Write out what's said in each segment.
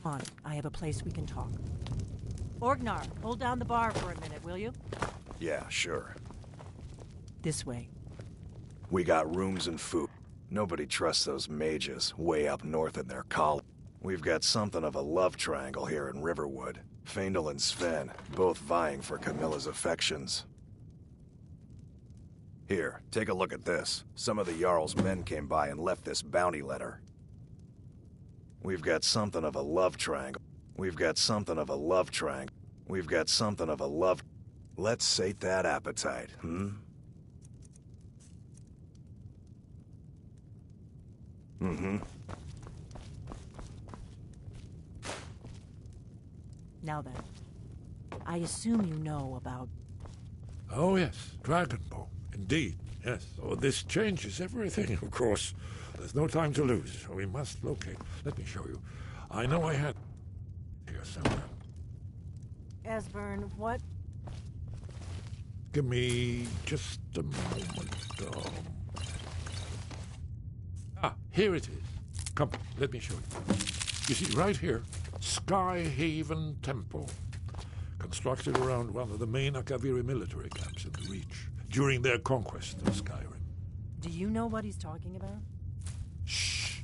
on. I have a place we can talk. Orgnar, hold down the bar for a minute, will you? Yeah, sure. This way. We got rooms and food. Nobody trusts those mages way up north in their col. We've got something of a love triangle here in Riverwood. Faendal and Sven, both vying for Camilla's affections. Here, take a look at this. Some of the Jarl's men came by and left this bounty letter. We've got something of a love triangle. We've got something of a love triangle. We've got something of a love... Let's sate that appetite, Mm-hmm. Now then, I assume you know about... Oh yes, Dragonbow. Indeed, yes. Oh, this changes everything, of course. There's no time to lose. We must locate. Let me show you. I know I had... here somewhere. Esbern, what? Give me just a moment. Here it is. Come, let me show you. You see, right here, Skyhaven Temple. Constructed around one of the main Akaviri military camps in the Reach during their conquest of Skyrim. Do you know what he's talking about? Shh.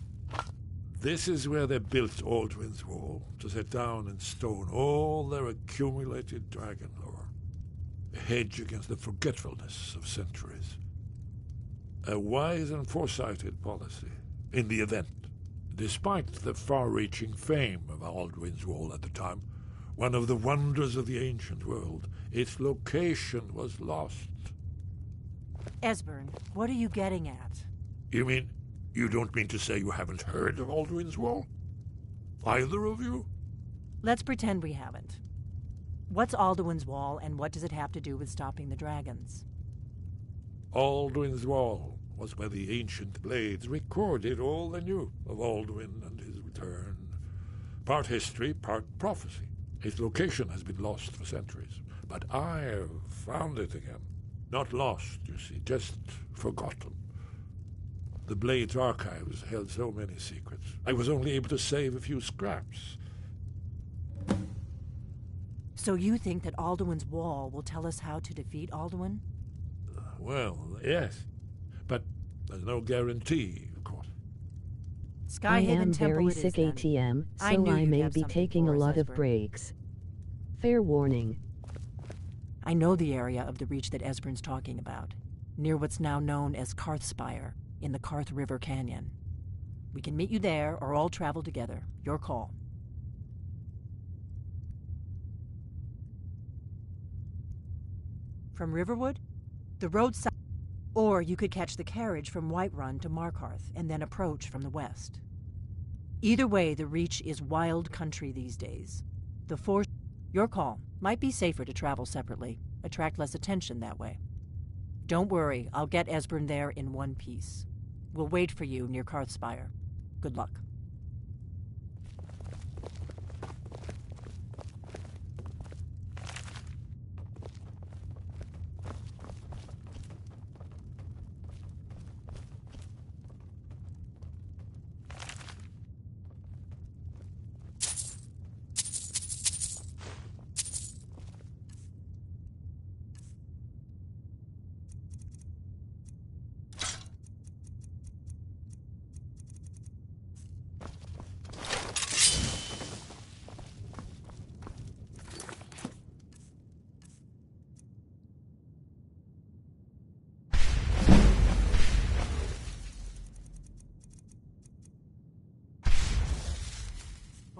This is where they built Aldwin's Wall, to set down in stone all their accumulated dragon lore. A hedge against the forgetfulness of centuries. A wise and foresighted policy, in the event. Despite the far-reaching fame of Aldwin's Wall at the time, one of the wonders of the ancient world, its location was lost. Esbern, what are you getting at? You mean, you don't mean to say you haven't heard of Aldwin's Wall? Either of you? Let's pretend we haven't. What's Alduin's Wall, and what does it have to do with stopping the dragons? Aldwin's Wall was where the ancient blades recorded all they knew of Aldwin and his return. Part history, part prophecy. Its location has been lost for centuries, but I've found it again. Not lost, you see, just forgotten. The Blade's archives held so many secrets. I was only able to save a few scraps. So you think that Alduin's Wall will tell us how to defeat Alduin? Well, yes. But there's no guarantee, of course. I am very sick ATM, so I may be taking a lot of breaks. Fair warning. I know the area of the Reach that Esbern's talking about, near what's now known as Karthspire, in the Karth River Canyon. We can meet you there, or all travel together. Your call. From Riverwood? The road south. Or you could catch the carriage from Whiterun to Markarth, and then approach from the west. Either way, the Reach is wild country these days. The Force... Your call. Might be safer to travel separately. Attract less attention that way. Don't worry, I'll get Esbern there in one piece. We'll wait for you near Karthspire. Good luck.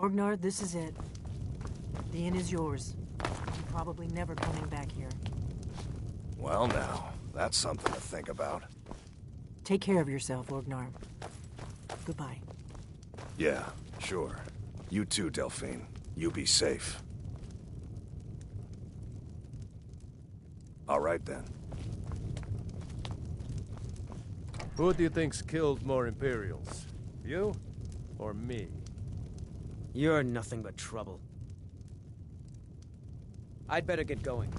Orgnar, this is it. The inn is yours. You're probably never coming back here. Well now, that's something to think about. Take care of yourself, Orgnar. Goodbye. Yeah, sure. You too, Delphine. You be safe. All right then. Who do you think's killed more Imperials? You? Or me? You're nothing but trouble. I'd better get going.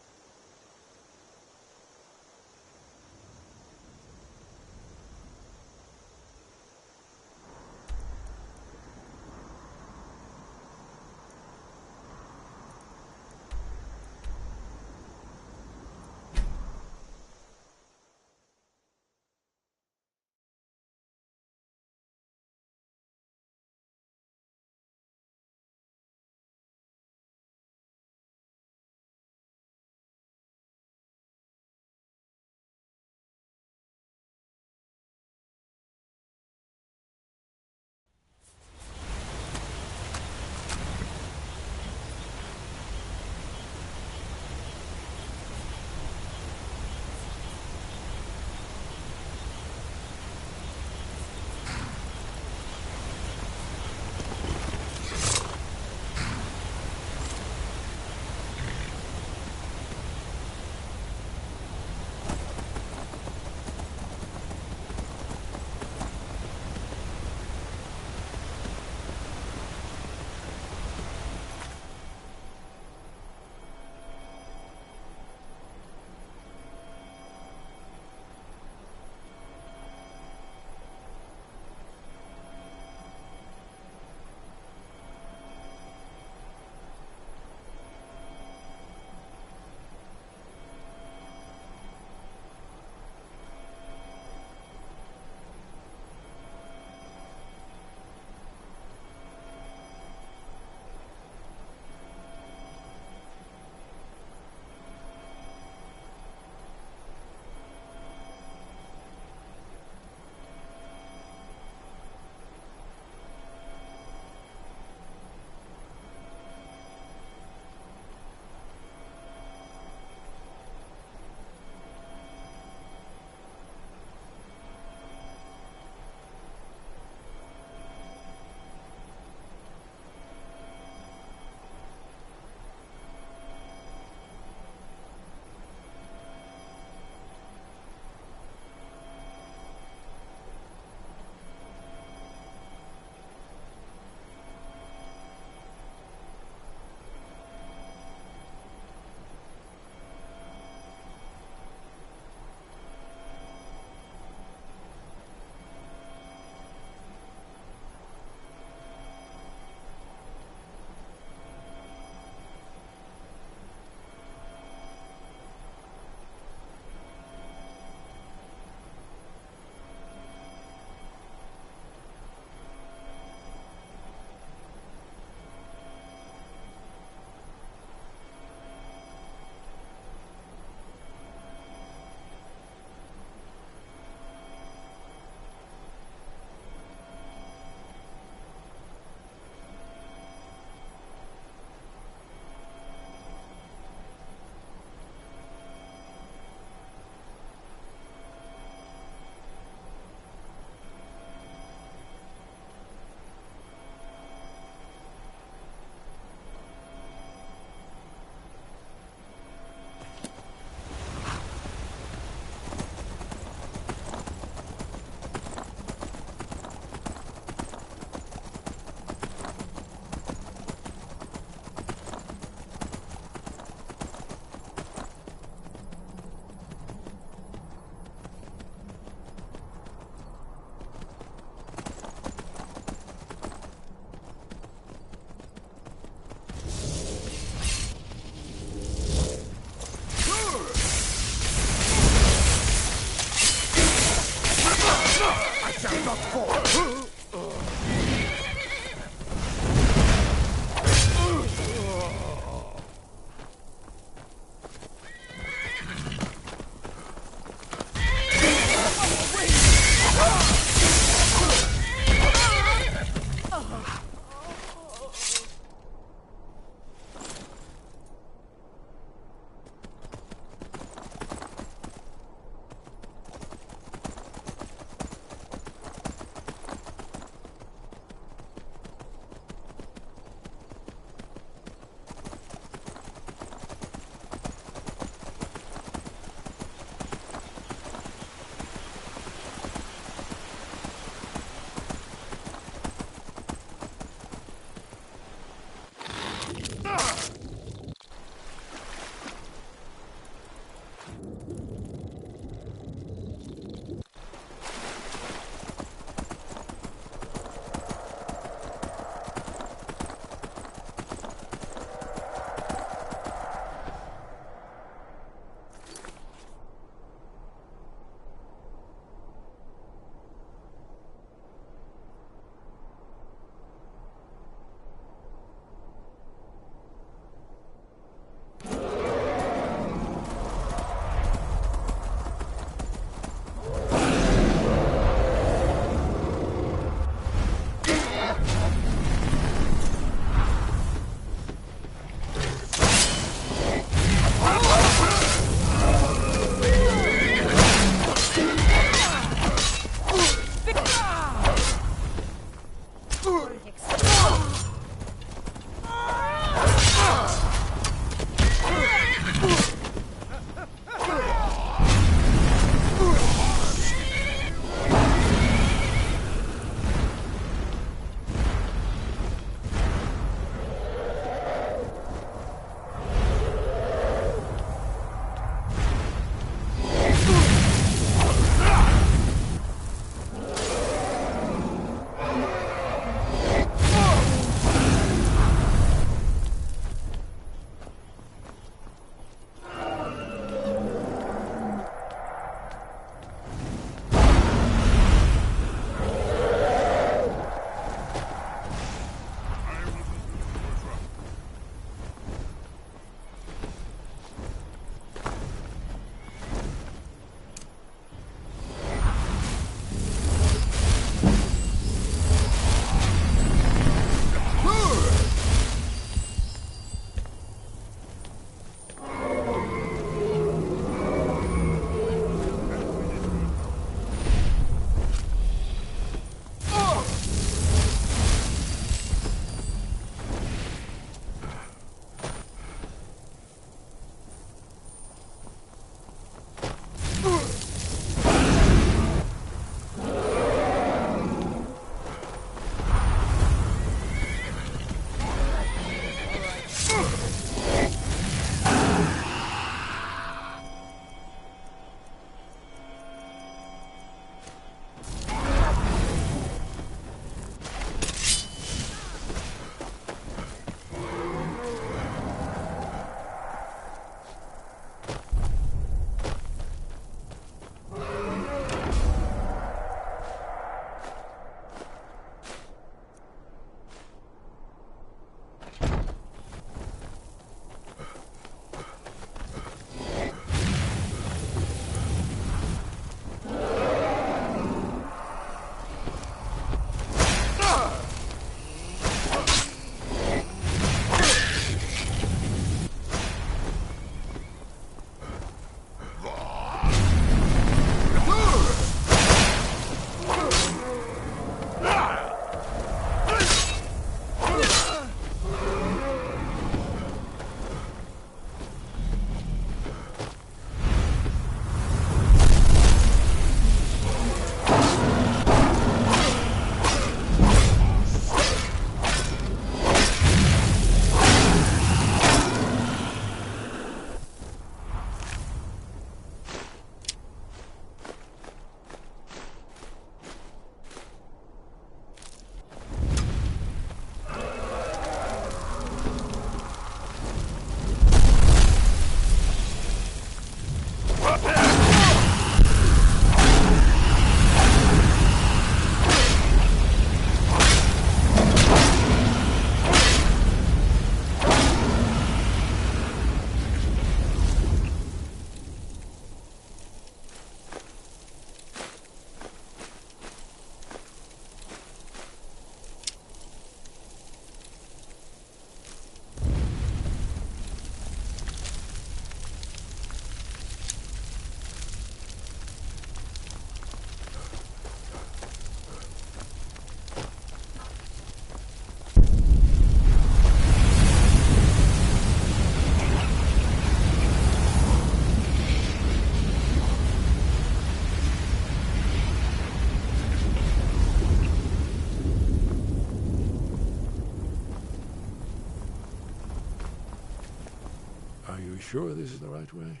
sure this is the right way?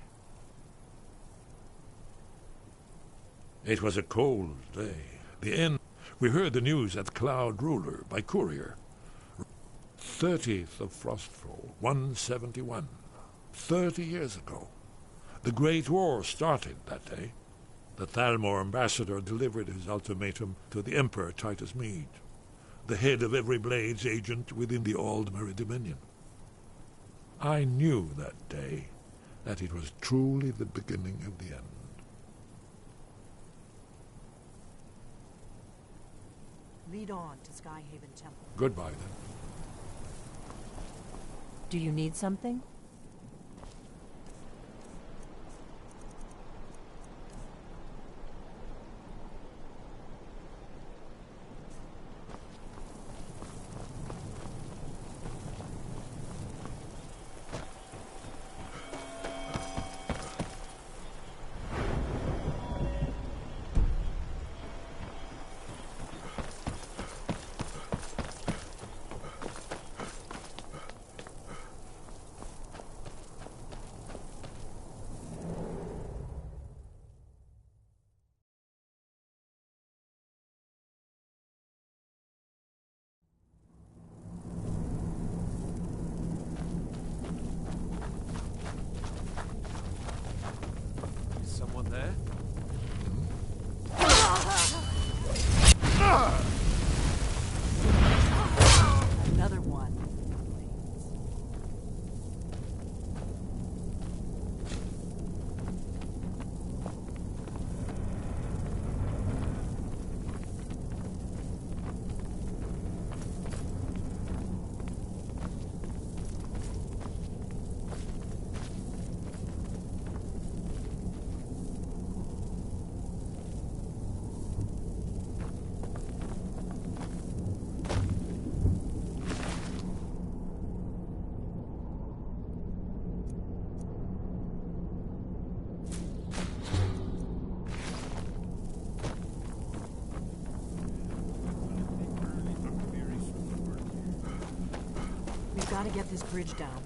It was a cold day. The end. We heard the news at Cloud Ruler by courier. 30th of Frostfall, 171. 30 years ago. The Great War started that day. The Thalmor ambassador delivered his ultimatum to the Emperor Titus Mede, the head of every Blades agent within the Aldmeri Dominion. I knew that day that it was truly the beginning of the end. Lead on to Skyhaven Temple. Goodbye, then. Do you need something? Someone there? Another one. We've got to get this bridge down.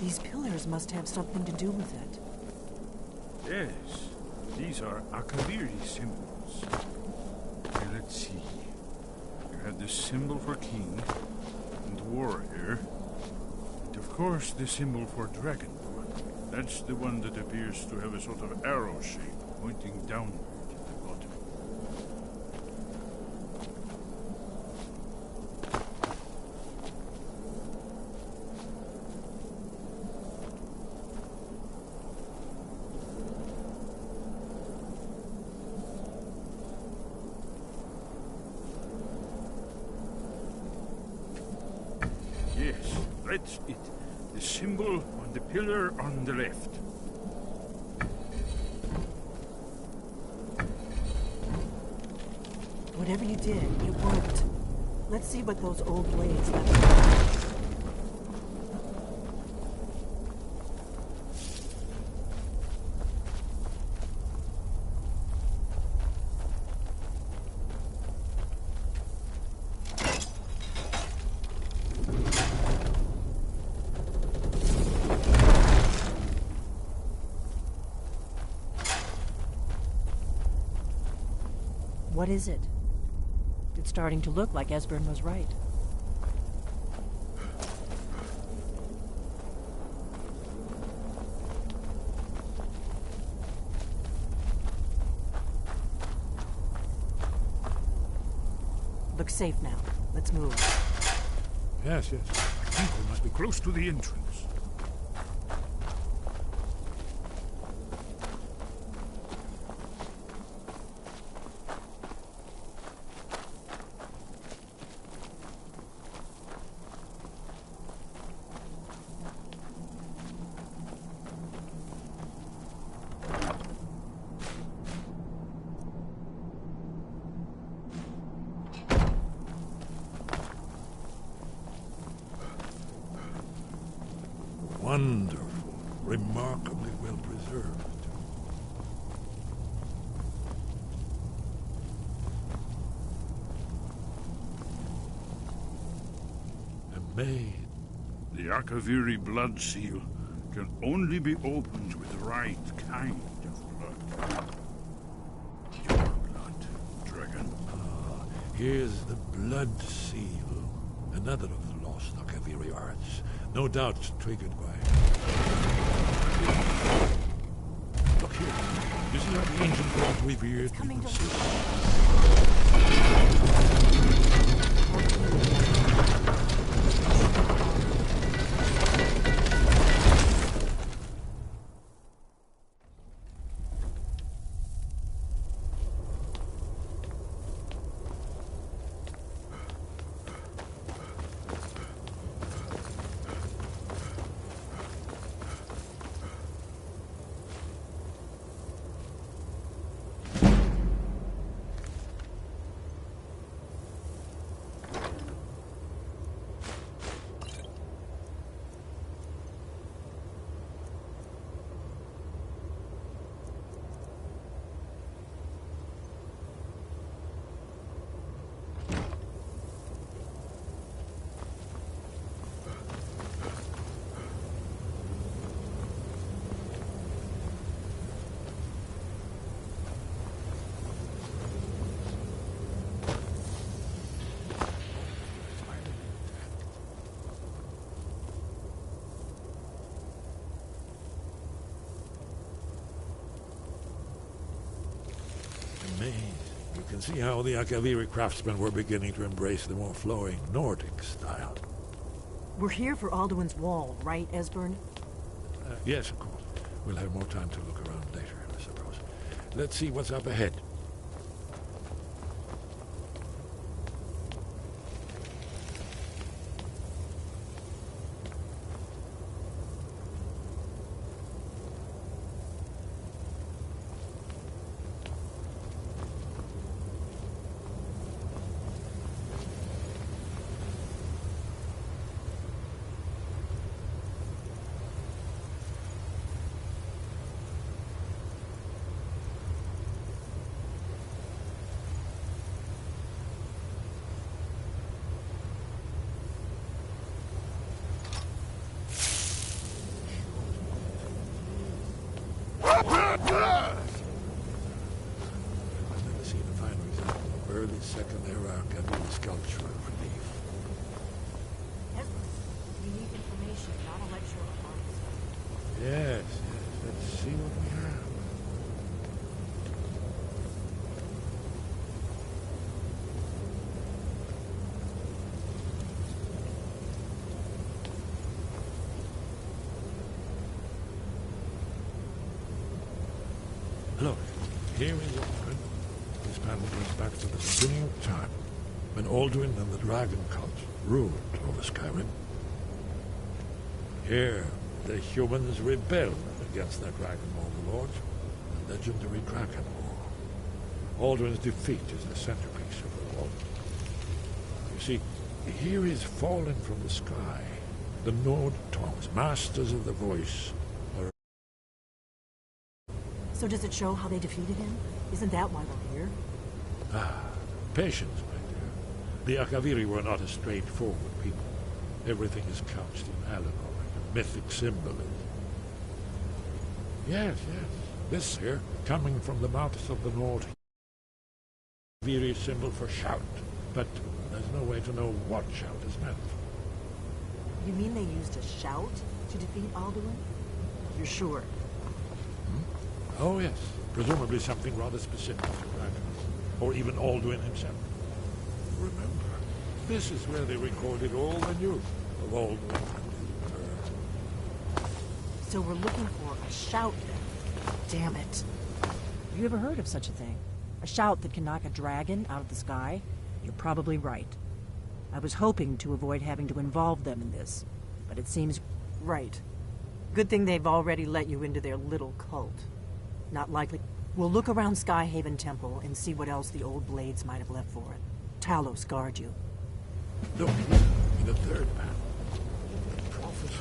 These pillars must have something to do with it. Yes, these are Akaviri symbols. Here, let's see. You have the symbol for king and warrior, and of course the symbol for dragonborn. That's the one that appears to have a sort of arrow shape pointing downward at the bottom. Yes, that's it. The symbol on the pillar on the left. Whatever you did, it worked. Let's see what those old blades left behind. What is it? It's starting to look like Esbern was right. Looks safe now. Let's move. Yes, yes. I think we must be close to the entrance. Wonderful. Remarkably well preserved. A maid. The Akaviri blood seal can only be opened with the right kind of blood. Your blood, dragon. Here's the blood seal. Another of the lost Akaviri arts. No doubt triggered by... Look here. You see how the ancient gods revered people seal? Amazed. You can see how the Akaviri craftsmen were beginning to embrace the more flowing Nordic style. We're here for Alduin's Wall, right, Esbern? Yes, of course. We'll have more time to look around later, I suppose. Let's see what's up ahead. I've never seen a finer example of early second-era Akaviri sculptural relief. Esbern, we need information, not a lecture on art. Yes, let's see what we have. Look, here is Alduin. This panel goes back to the beginning of time, when Alduin and the dragon cult ruled over Skyrim. Here, the humans rebelled against their dragon overlord, the legendary Dragon War. Alduin's defeat is the centerpiece of it all. You see, here is fallen from the sky. The Nord tongues, masters of the voice, are... So does it show how they defeated him? Isn't that why we're here? Patience, my dear. The Akaviri were not a straightforward people. Everything is couched in allegory and mythic symbolism. Yes. This here, coming from the mouths of the Nord, Akaviri symbol for shout. But there's no way to know what shout is meant. You mean they used a shout to defeat Alduin? You're sure? Oh, yes. Presumably something rather specific to dragons, or even Alduin himself. Remember, this is where they recorded all the news of Alduin and his return. So we're looking for a shout then. Damn it. You ever heard of such a thing? A shout that can knock a dragon out of the sky? You're probably right. I was hoping to avoid having to involve them in this, but it seems right. Good thing they've already let you into their little cult. Not likely. We'll look around Skyhaven Temple and see what else the old blades might have left for it. Talos guard you. Look, in the third panel. Prophecy.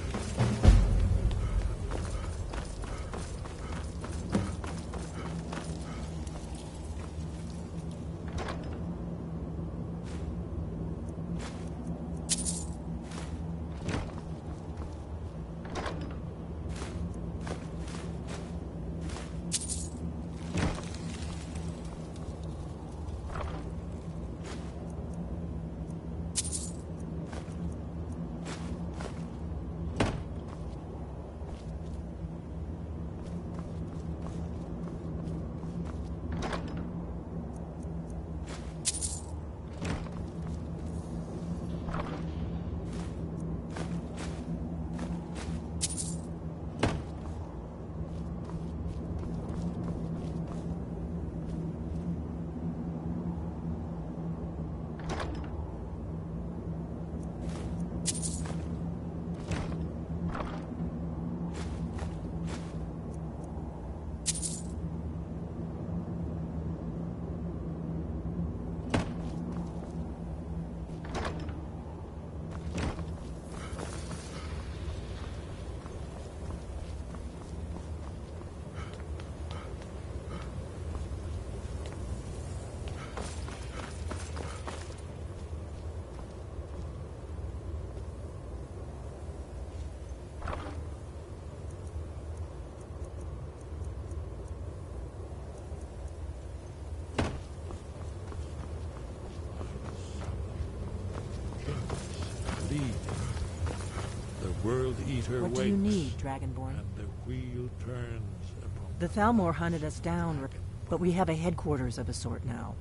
World Eater What waits, do you need, Dragonborn? and the wheel turns upon The Thalmor hunted us down, but we have a headquarters of a sort now.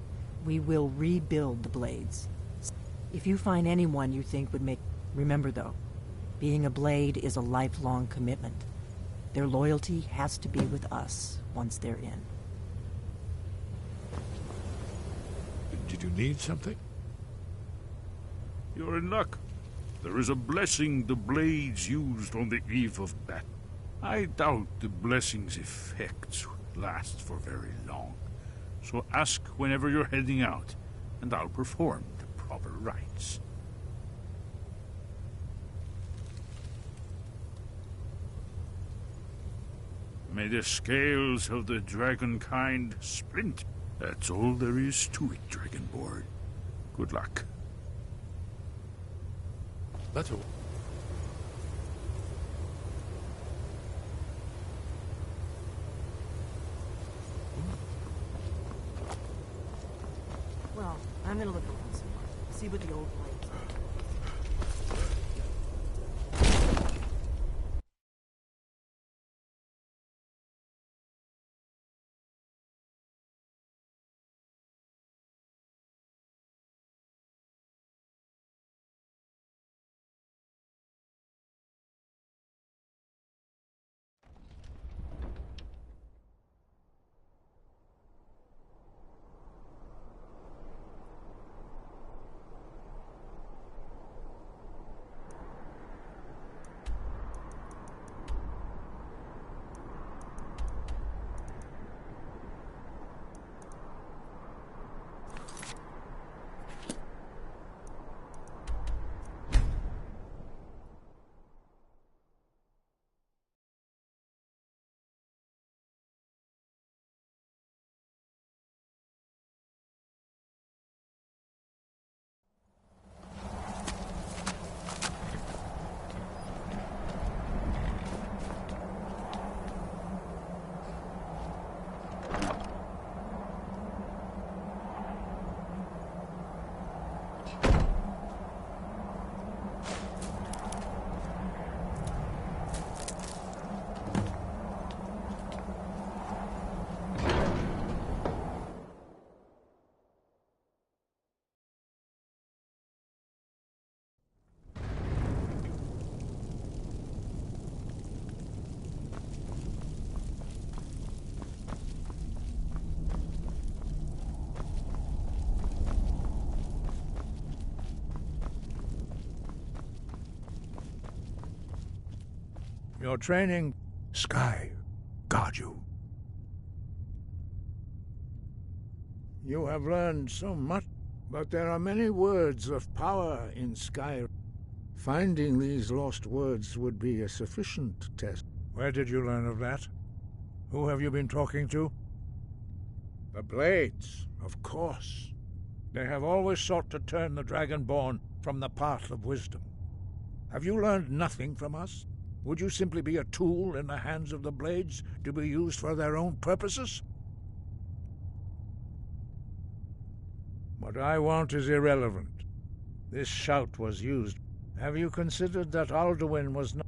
We will rebuild the Blades. If you find anyone you think would make... Remember, though, being a Blade is a lifelong commitment. Their loyalty has to be with us once they're in. Did you need something? You're in luck. There is a blessing the Blades used on the eve of battle. I doubt the blessing's effects last for very long. So ask whenever you're heading out, and I'll perform the proper rites. May the scales of the dragonkind splint. That's all there is to it, Dragonborn. Good luck. That's all. Well, I'm gonna look around some more. See what the old Blades are. Your training, Sky, guard you. You have learned so much, but there are many words of power in Skyrim. Finding these lost words would be a sufficient test. Where did you learn of that? Who have you been talking to? The Blades, of course. They have always sought to turn the Dragonborn from the path of wisdom. Have you learned nothing from us? Would you simply be a tool in the hands of the Blades to be used for their own purposes? What I want is irrelevant. This shout was used. Have you considered that Alduin was not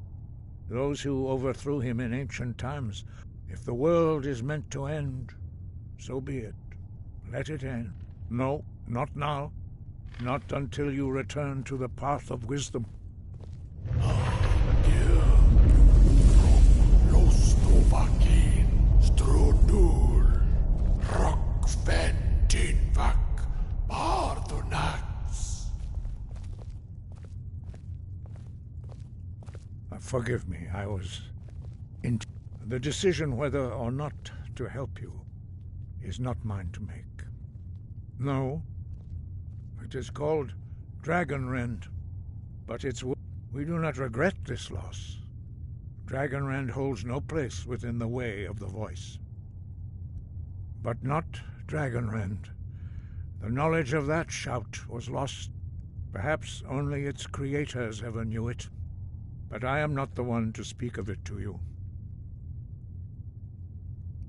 those who overthrew him in ancient times? If the world is meant to end, so be it. Let it end. No, not now. Not until you return to the path of wisdom. Forgive me, I was... The decision whether or not to help you is not mine to make. No, it is called Dragonrend, but we do not regret this loss. Dragonrend holds no place within the way of the voice. But not Dragonrend. The knowledge of that shout was lost. Perhaps only its creators ever knew it. But I am not the one to speak of it to you.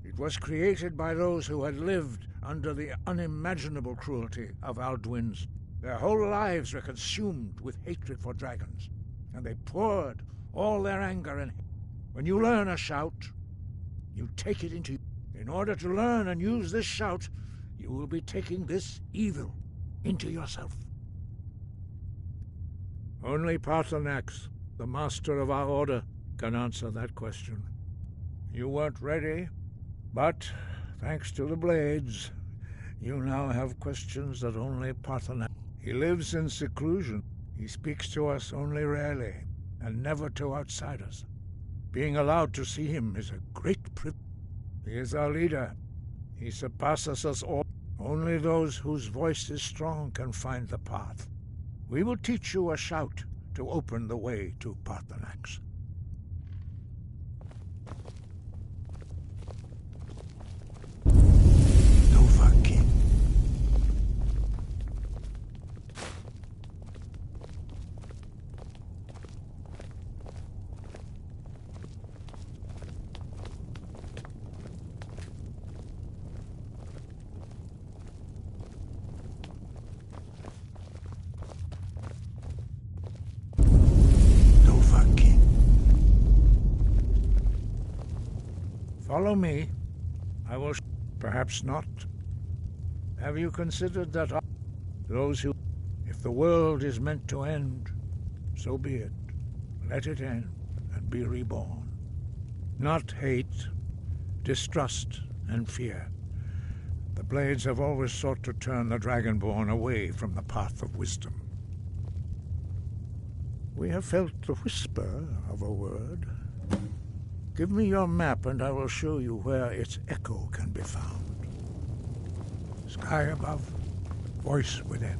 It was created by those who had lived under the unimaginable cruelty of Alduin's. Their whole lives were consumed with hatred for dragons, and they poured all their anger and when you learn a shout, you take it into. In order to learn and use this shout, you will be taking this evil into yourself. Only Paarthurnax, the master of our order, can answer that question. You weren't ready, but thanks to the blades, you now have questions that only Paarthurnax. He lives in seclusion. He speaks to us only rarely, and never to outsiders. Being allowed to see him is a great privilege. He is our leader. He surpasses us all. Only those whose voice is strong can find the path. We will teach you a shout to open the way to Paarthurnax. Novakin. Follow me. I will. Perhaps not. Have you considered that those who. If the world is meant to end, so be it. Let it end and be reborn. Not hate, distrust, and fear. The Blades have always sought to turn the Dragonborn away from the path of wisdom. We have felt the whisper of a word. Give me your map and I will show you where its echo can be found. Sky above, voice within.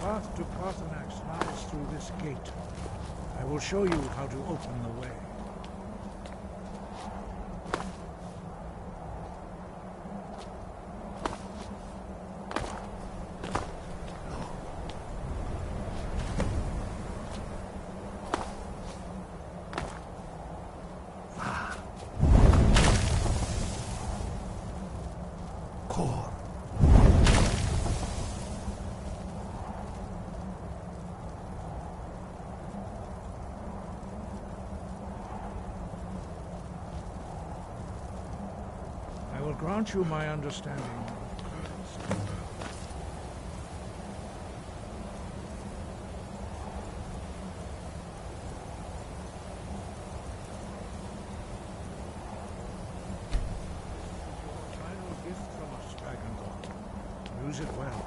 The path to Paarthurnax lies through this gate. I will show you how to open the way. I will grant you my understanding. Final gift from us, Dragonborn. Use it well.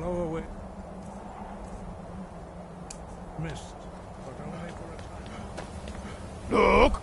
blow away mist, but only for a time. Look!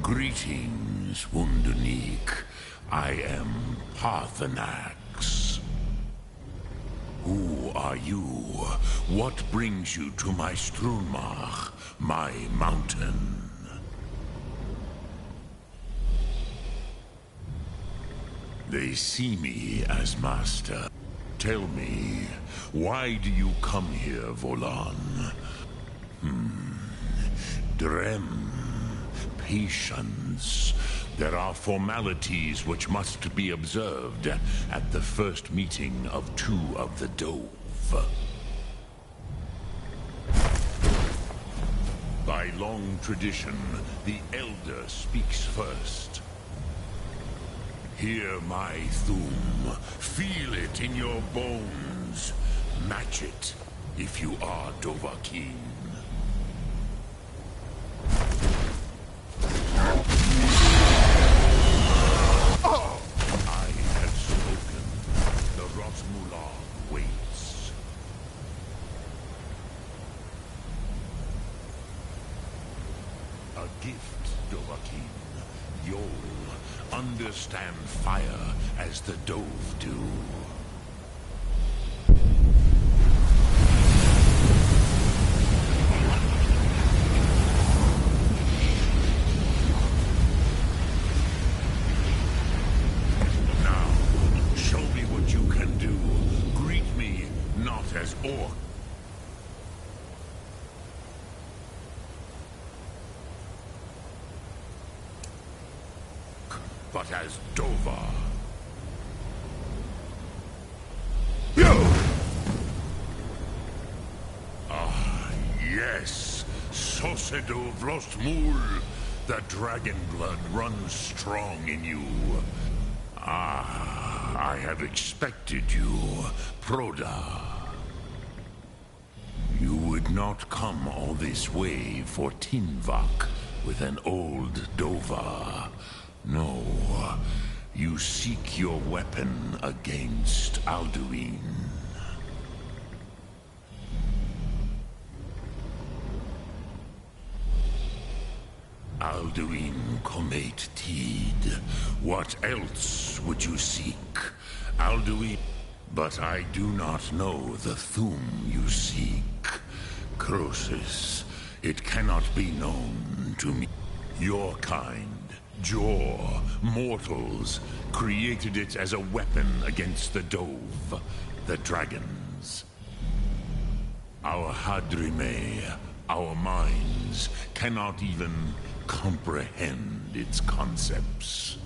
Greetings, Wunderneek. I am Parthenax. Who are you? What brings you to my Strunmach, my mountain? They see me as master. Tell me, why do you come here, Volan? Drem. Patience. There are formalities which must be observed at the first meeting of two of the Dove. By long tradition, the Elder speaks first. Hear my Thum. Feel it in your bones. Match it if you are Dovahkiin. I have spoken. The Rosmular waits. A gift, Dovahkiin. You'll understand fire as the Dove do. As Orc. But as Dova. Ah, yes. Sosedo Vrostmul. The dragon blood runs strong in you. Ah. I have expected you, Proda. You would not come all this way for Tinvak with an old Dova. No, you seek your weapon against Alduin. Alduin Comate Teed. What else would you seek? Alduin. But I do not know the Thum you seek. Croesus, it cannot be known to me. Your kind, Jor, mortals, created it as a weapon against the Dove, the dragons. Our Hadrime, our minds, cannot even comprehend its concepts.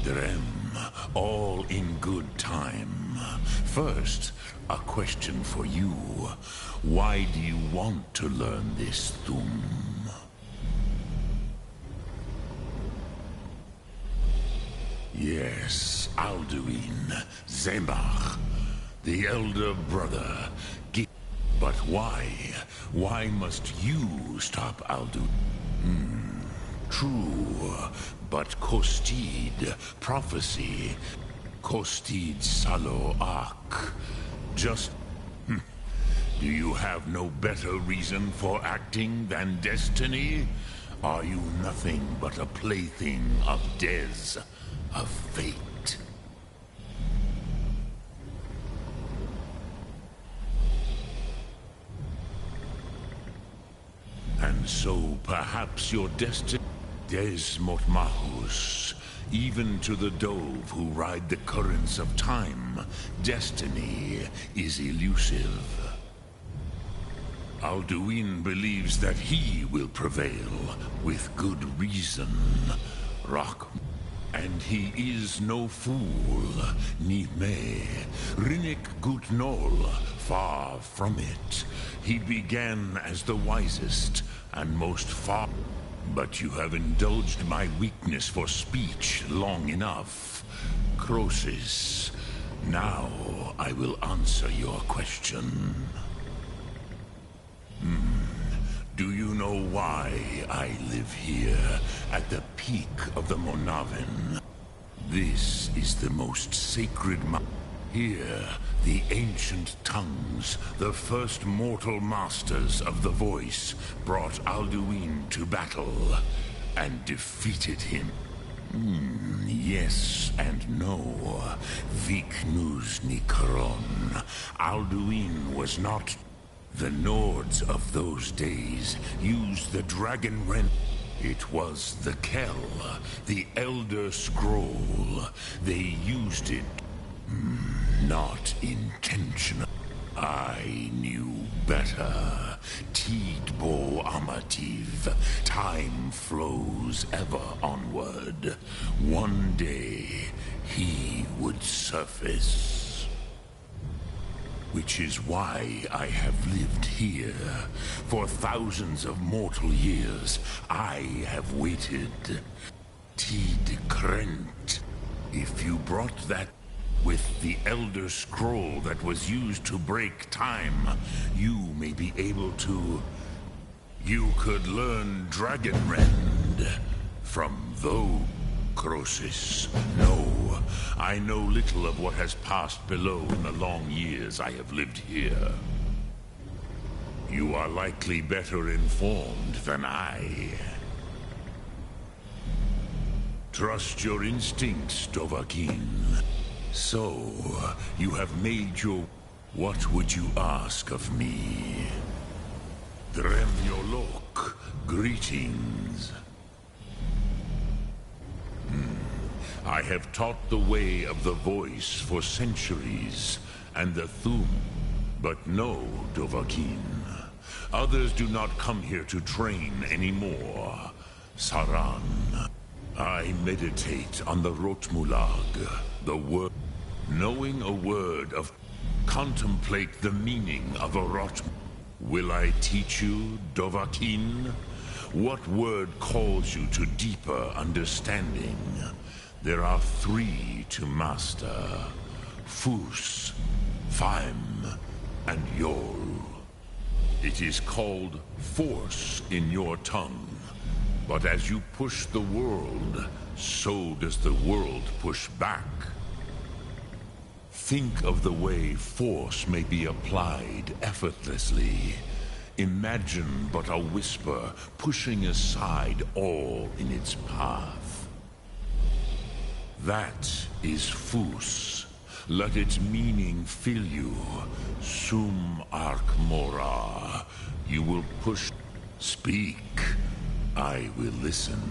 Drem, all in good time. First, a question for you. Why do you want to learn this Thum? Yes, Alduin, Zemach, the elder brother. But why? Why must you stop Alduin? True, but Kostid, prophecy, Kostid Salo Ak. Just... Do you have no better reason for acting than destiny? Are you nothing but a plaything of Dez, of fate? And so perhaps your destiny... Des Motmahus, even to the Dove who ride the currents of time, destiny is elusive. Alduin believes that he will prevail, with good reason. Rock. And he is no fool, Nime, Rinnik Gutnol, far from it. He began as the wisest and most far... But you have indulged my weakness for speech long enough. Croesus, now I will answer your question. Do you know why I live here, at the peak of the Monavin? This is the most sacred mountain. Here, the ancient tongues, the first mortal masters of the voice, brought Alduin to battle, and defeated him. Yes and no. Viknus Nikron. Alduin was not... The Nords of those days used the Dragon Wren. It was the Kell, the Elder Scroll. They used it... Not intentional. I knew better. Tidbo Amativ. Time flows ever onward. One day, he would surface. Which is why I have lived here. For thousands of mortal years, I have waited. Tid Krent. If you brought that with the Elder Scroll that was used to break time, you may be able to... You could learn Dragonrend from those. Croesus. No, I know little of what has passed below in the long years I have lived here. You are likely better informed than I. Trust your instincts, Dovahkiin. So, you have made your... What would you ask of me? Dremyolok, greetings. I have taught the way of the voice for centuries, and the Thum. But no, Dovahkiin. Others do not come here to train anymore. Saran. I meditate on the Rotmulag, the word. Knowing a word of... Contemplate the meaning of a Rot... Will I teach you, Dovahkiin? What word calls you to deeper understanding? There are 3 to master. Fus, Faim, and Yol. It is called force in your tongue. But as you push the world, so does the world push back. Think of the way force may be applied effortlessly. Imagine but a whisper pushing aside all in its path. That is Fus. Let its meaning fill you. Sum arc mora. You will push. Speak. I will listen.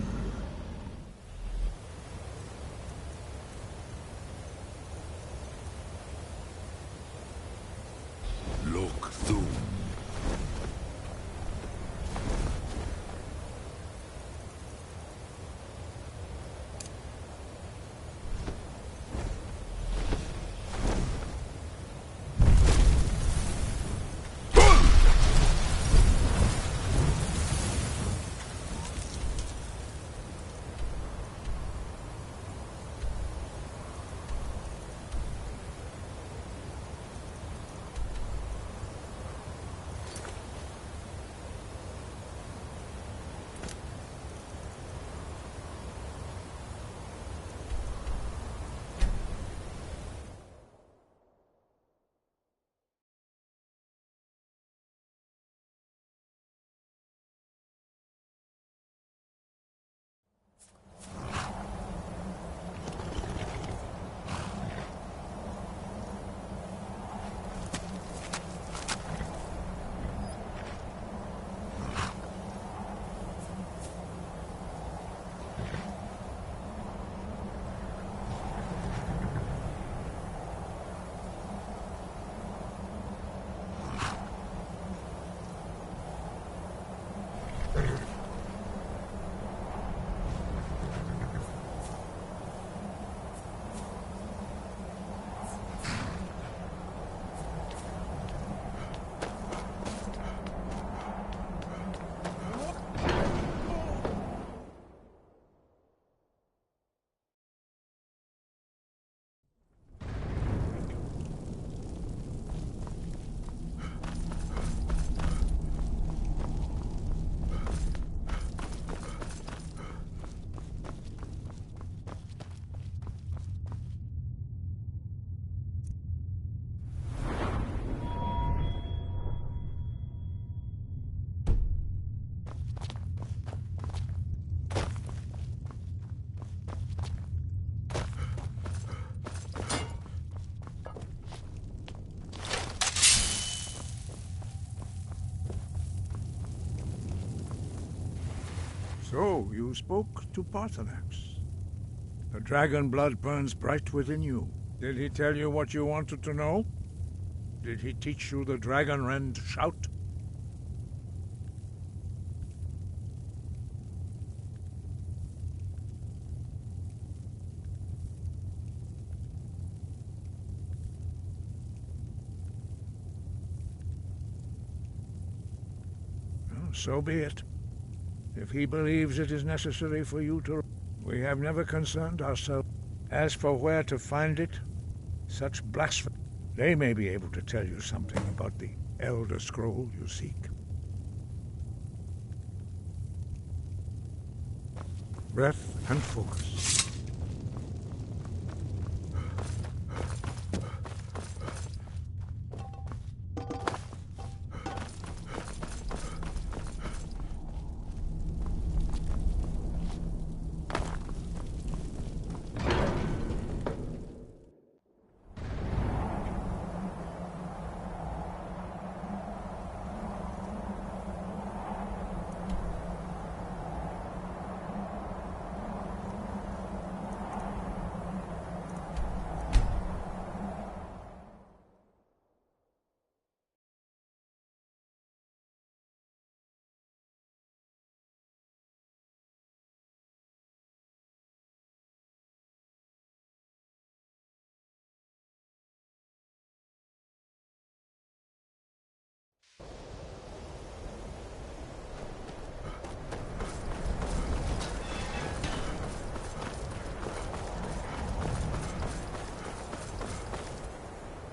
Look through. So, you spoke to Paarthurnax. The dragon blood burns bright within you. Did he tell you what you wanted to know? Did he teach you the dragon rend shout? Well, so be it. If he believes it is necessary for you to... We have never concerned ourselves. As for where to find it, such blasphemy... They may be able to tell you something about the Elder Scroll you seek. Breath and focus.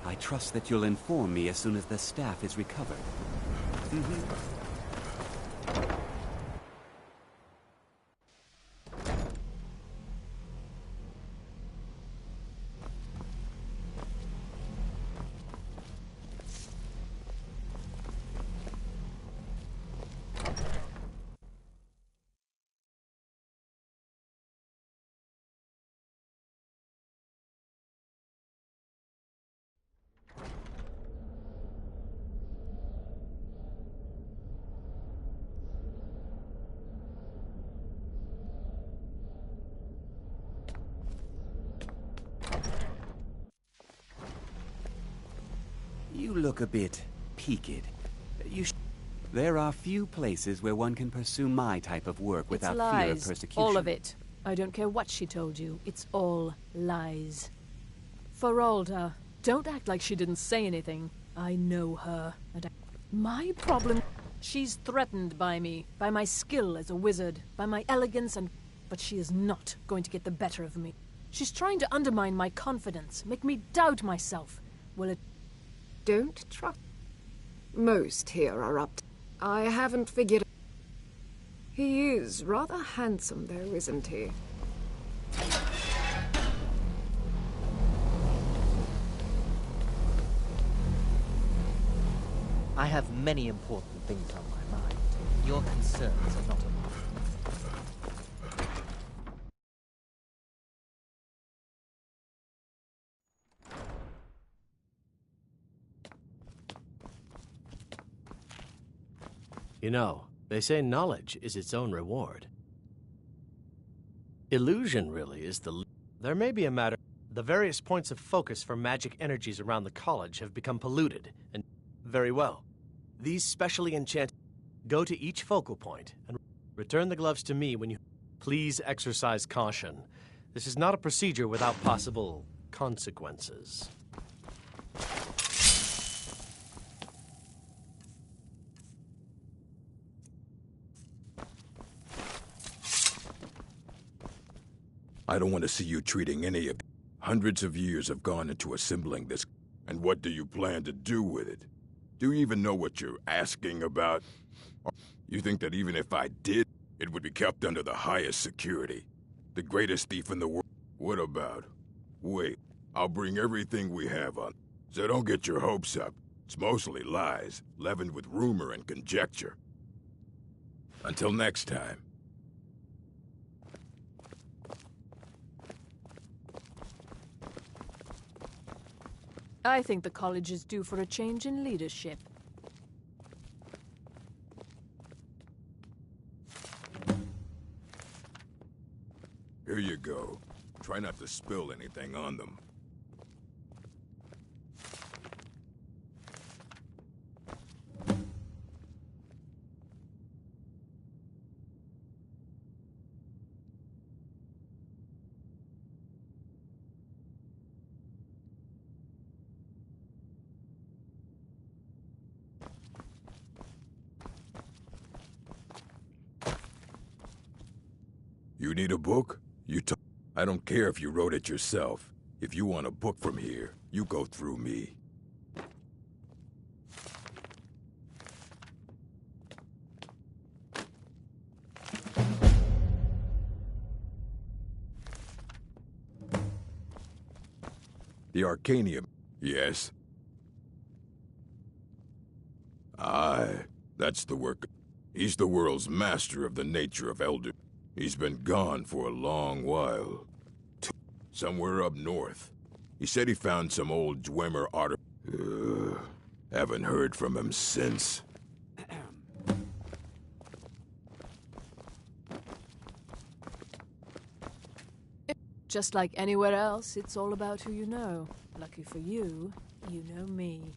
I trust that you'll inform me as soon as the staff is recovered. You look a bit peaked. There are few places where one can pursue my type of work without fear of persecution. All of it. I don't care what she told you. It's all lies. Feralda, don't act like she didn't say anything. I know her. My problem... She's threatened by me, by my skill as a wizard, by my elegance and... But she is not going to get the better of me. She's trying to undermine my confidence, make me doubt myself. Will it... Don't trust. Most here are up to... I haven't figured... He is rather handsome, though, isn't he? I have many important things on my mind. Your concerns are not among. You know, they say knowledge is its own reward. Illusion really is the... There may be a matter... The various points of focus for magic energies around the college have become polluted, and... Very well. These specially enchanted... Go to each focal point, and return the gloves to me when you... Please exercise caution. This is not a procedure without possible consequences. I don't want to see you treating any of... Hundreds of years have gone into assembling this. And what do you plan to do with it? Do you even know what you're asking about? You think that even if I did, it would be kept under the highest security? The greatest thief in the world? What about? Wait, I'll bring everything we have on. So don't get your hopes up. It's mostly lies, leavened with rumor and conjecture. Until next time. I think the college is due for a change in leadership. Here you go. Try not to spill anything on them. You need a book? I don't care if you wrote it yourself. If you want a book from here, you go through me. The Arcanium, yes. Aye, that's the work. He's the world's master of the nature of Elder. He's been gone for a long while. Somewhere up north. He said he found some old Dwemer haven't heard from him since. Just like anywhere else, it's all about who you know. Lucky for you, you know me.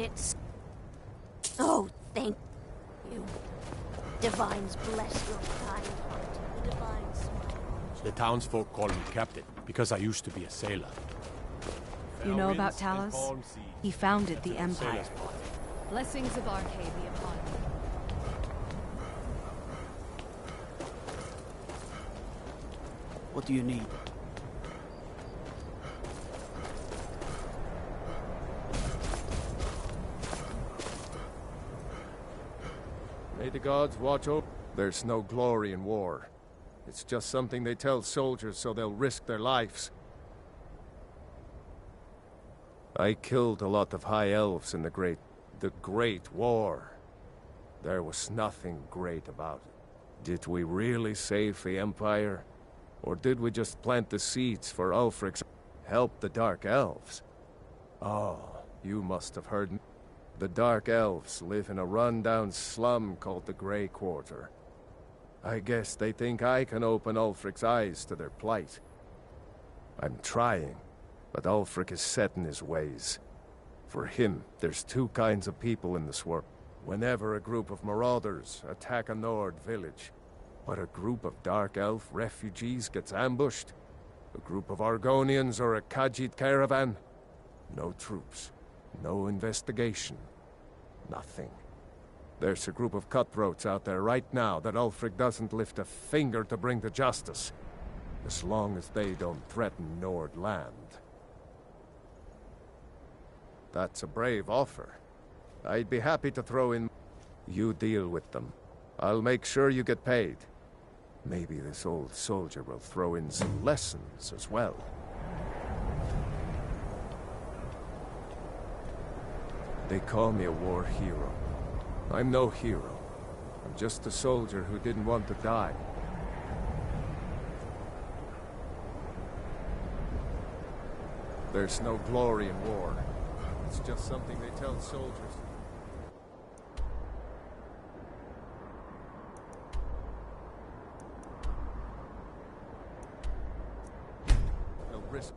It's... Oh, thank you. Divines bless your kind heart. The divine smile. The townsfolk call me captain because I used to be a sailor. You know about Talos? He founded the Empire. Blessings of Arcadia upon you. What do you need? May the gods watch over. There's no glory in war. It's just something they tell soldiers so they'll risk their lives. I killed a lot of high elves in the Great War. There was nothing great about it. Did we really save the Empire? Or did we just plant the seeds for Ulfric's help the Dark Elves? Oh, you must have heard me. The Dark Elves live in a run-down slum called the Grey Quarter. I guess they think I can open Ulfric's eyes to their plight. I'm trying, but Ulfric is set in his ways. For him, there's two kinds of people in this world. Whenever a group of marauders attack a Nord village, but a group of Dark Elf refugees gets ambushed, a group of Argonians or a Khajiit caravan, no troops, no investigation, nothing. There's a group of cutthroats out there right now that Ulfric doesn't lift a finger to bring to justice, as long as they don't threaten Nord land. That's a brave offer. I'd be happy to throw in... You deal with them. I'll make sure you get paid. Maybe this old soldier will throw in some lessons as well. They call me a war hero. I'm no hero. I'm just a soldier who didn't want to die. There's no glory in war. It's just something they tell soldiers. They'll risk.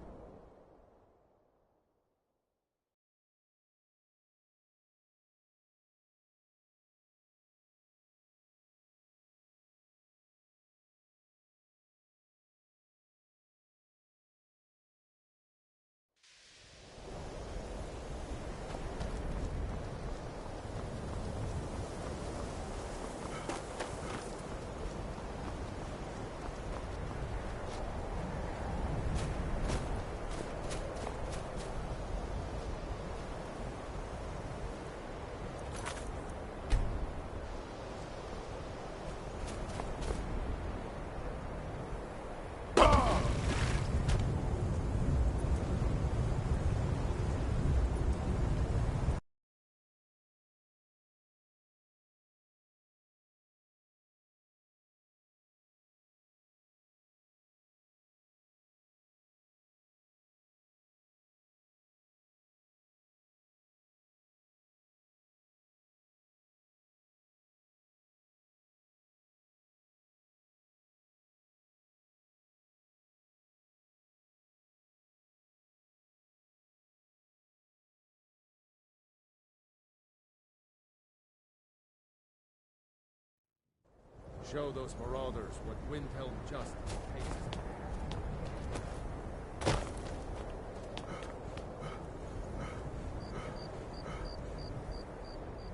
Show those marauders what Windhelm justice tastes.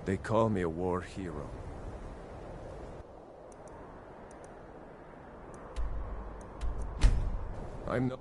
They call me a war hero. I'm no...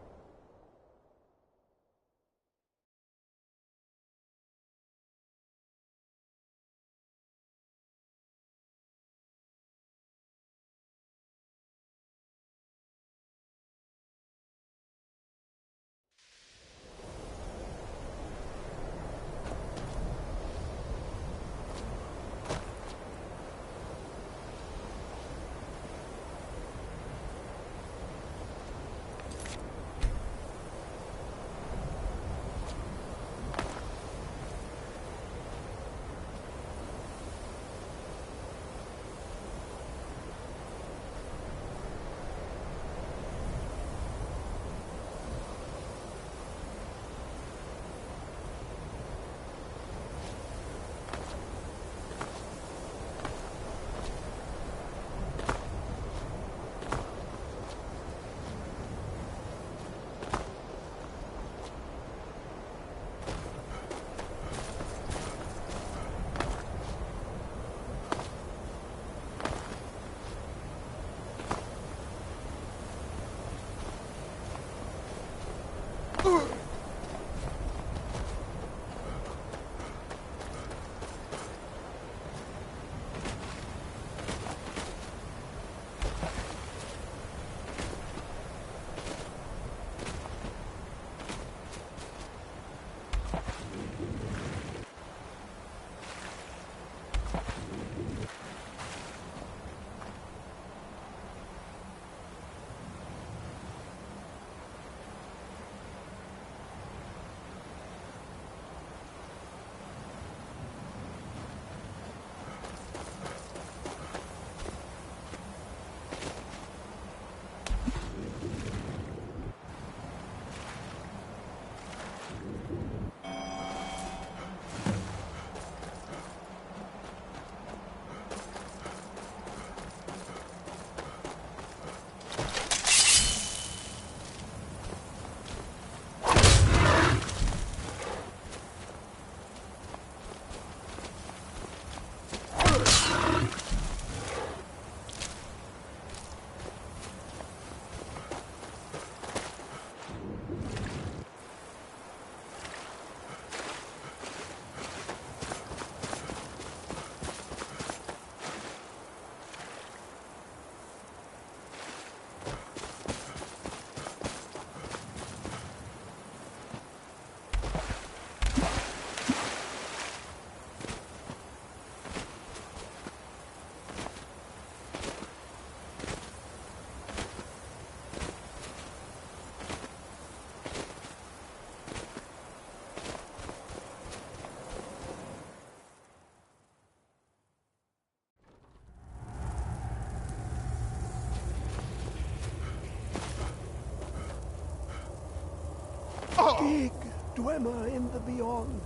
Big Dwemer in the beyond.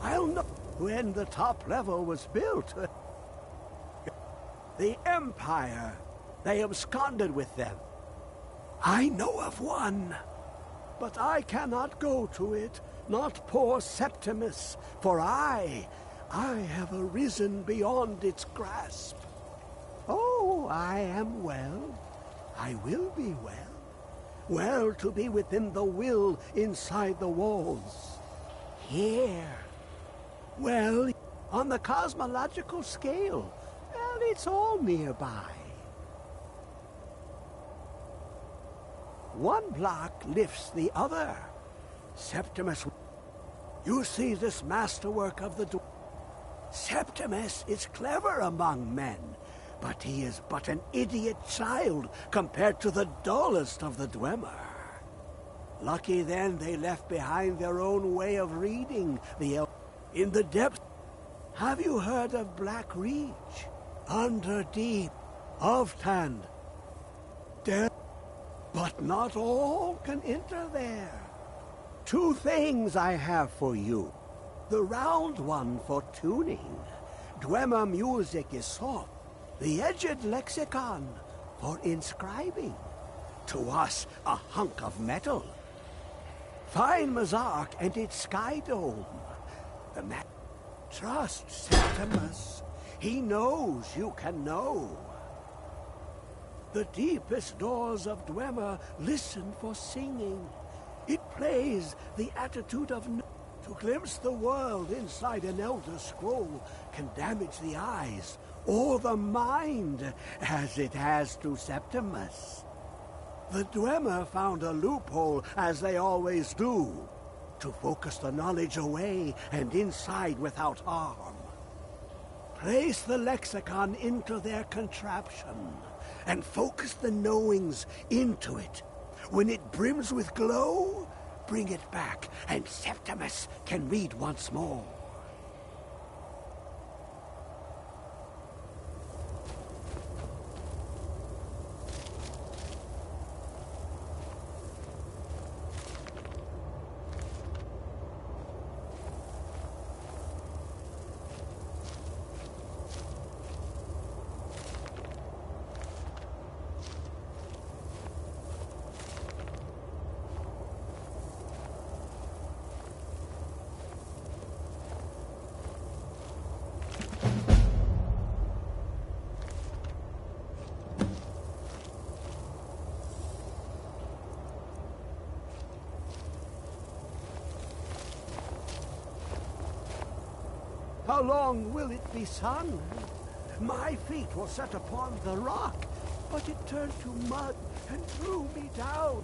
I'll know when the top level was built. The Empire. They absconded with them. I know of one, but I cannot go to it, not poor Septimus, for I have arisen beyond its grasp. Oh, I am well. I will be well. Well to be within the will inside the walls. Here. Well, on the cosmological scale, well, it's all nearby. One block lifts the other. Septimus, you see this masterwork of the Septimus is clever among men, but he is but an idiot child compared to the dullest of the Dwemer. Lucky then they left behind their own way of reading in the depths. Have you heard of Black Reach? Under deep, of Tand. Death, but not all can enter there. 2 things I have for you. The round one for tuning. Dwemer music is soft. The edged lexicon for inscribing. To us, a hunk of metal. Find Mazark and its sky dome. The trust Septimus. He knows you can know. The deepest doors of Dwemer listen for singing. It plays the attitude of to glimpse the world inside an elder scroll can damage the eyes or the mind, as it has to Septimus. The Dwemer found a loophole, as they always do, to focus the knowledge away and inside without harm. Place the lexicon into their contraption, and focus the knowings into it. When it brims with glow, bring it back, and Septimus can read once more. How long will it be sun? My feet will set upon the rock, but it turned to mud and drew me down.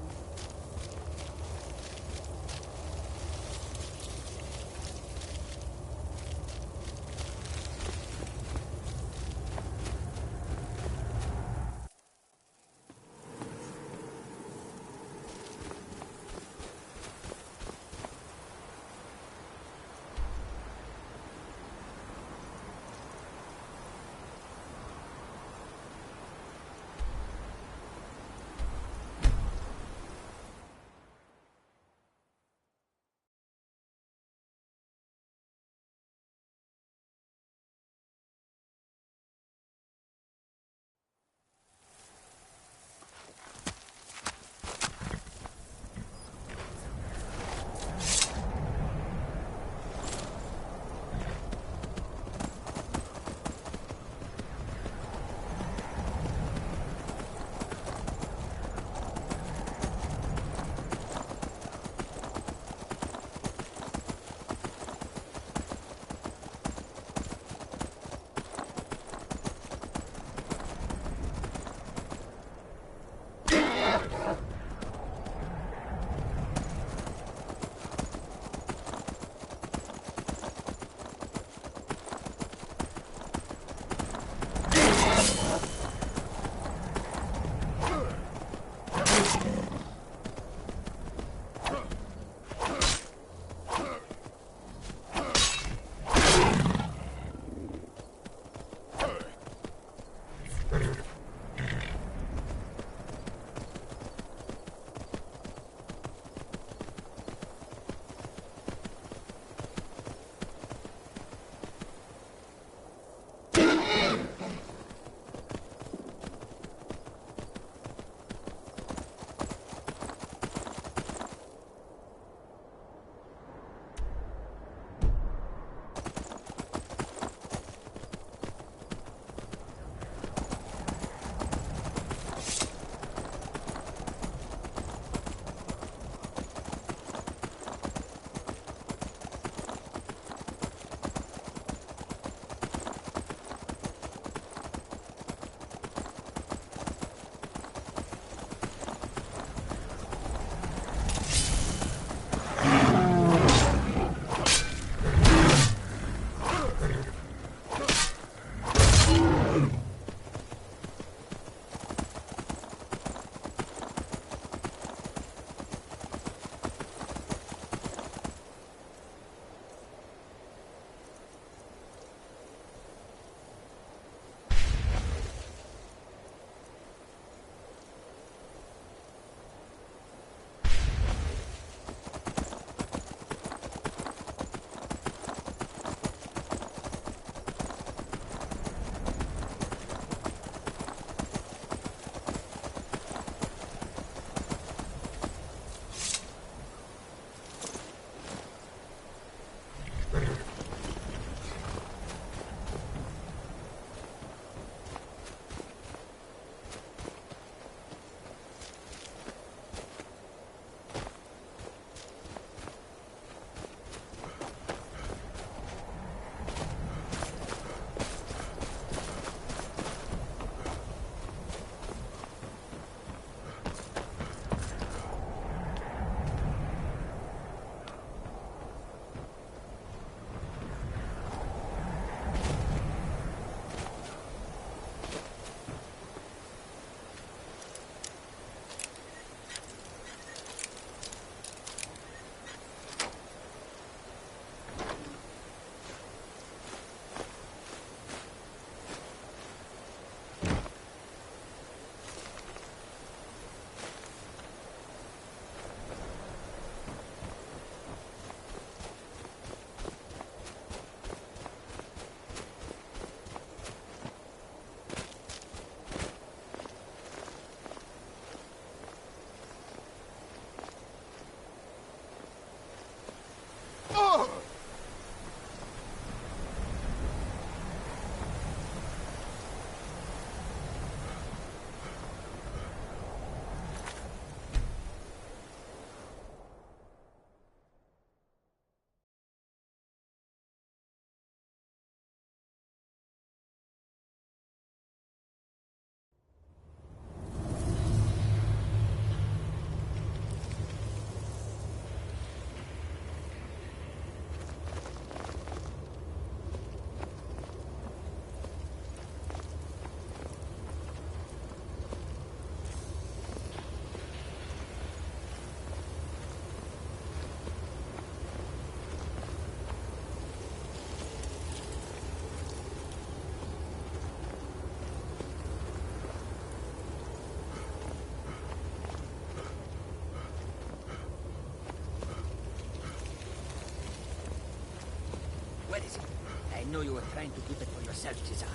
know you were trying to keep it for yourself, Cesar.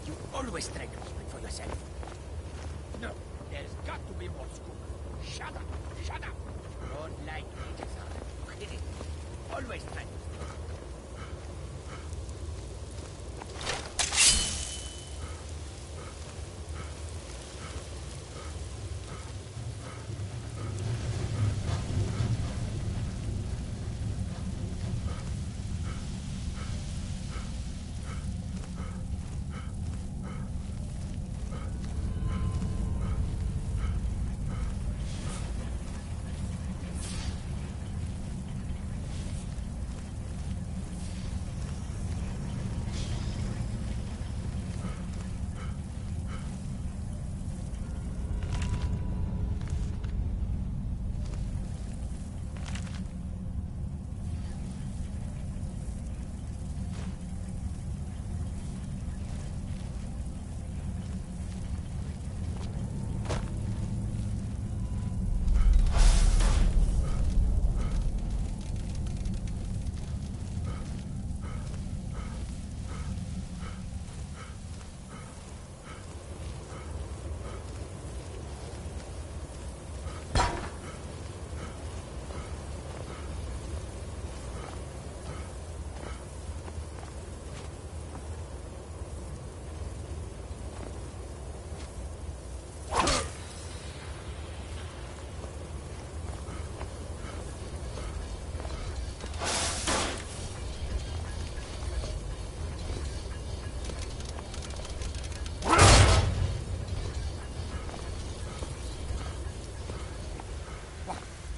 You always try to keep it for yourself. No, there's got to be more scoop. Shut up! Shut up! Don't like me, Cesar. You hit it. Always try to stay.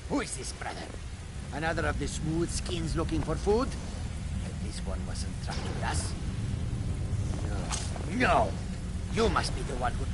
Who is this, brother? Another of the smooth skins looking for food? But this one wasn't tracking us. No. No! You must be the one who...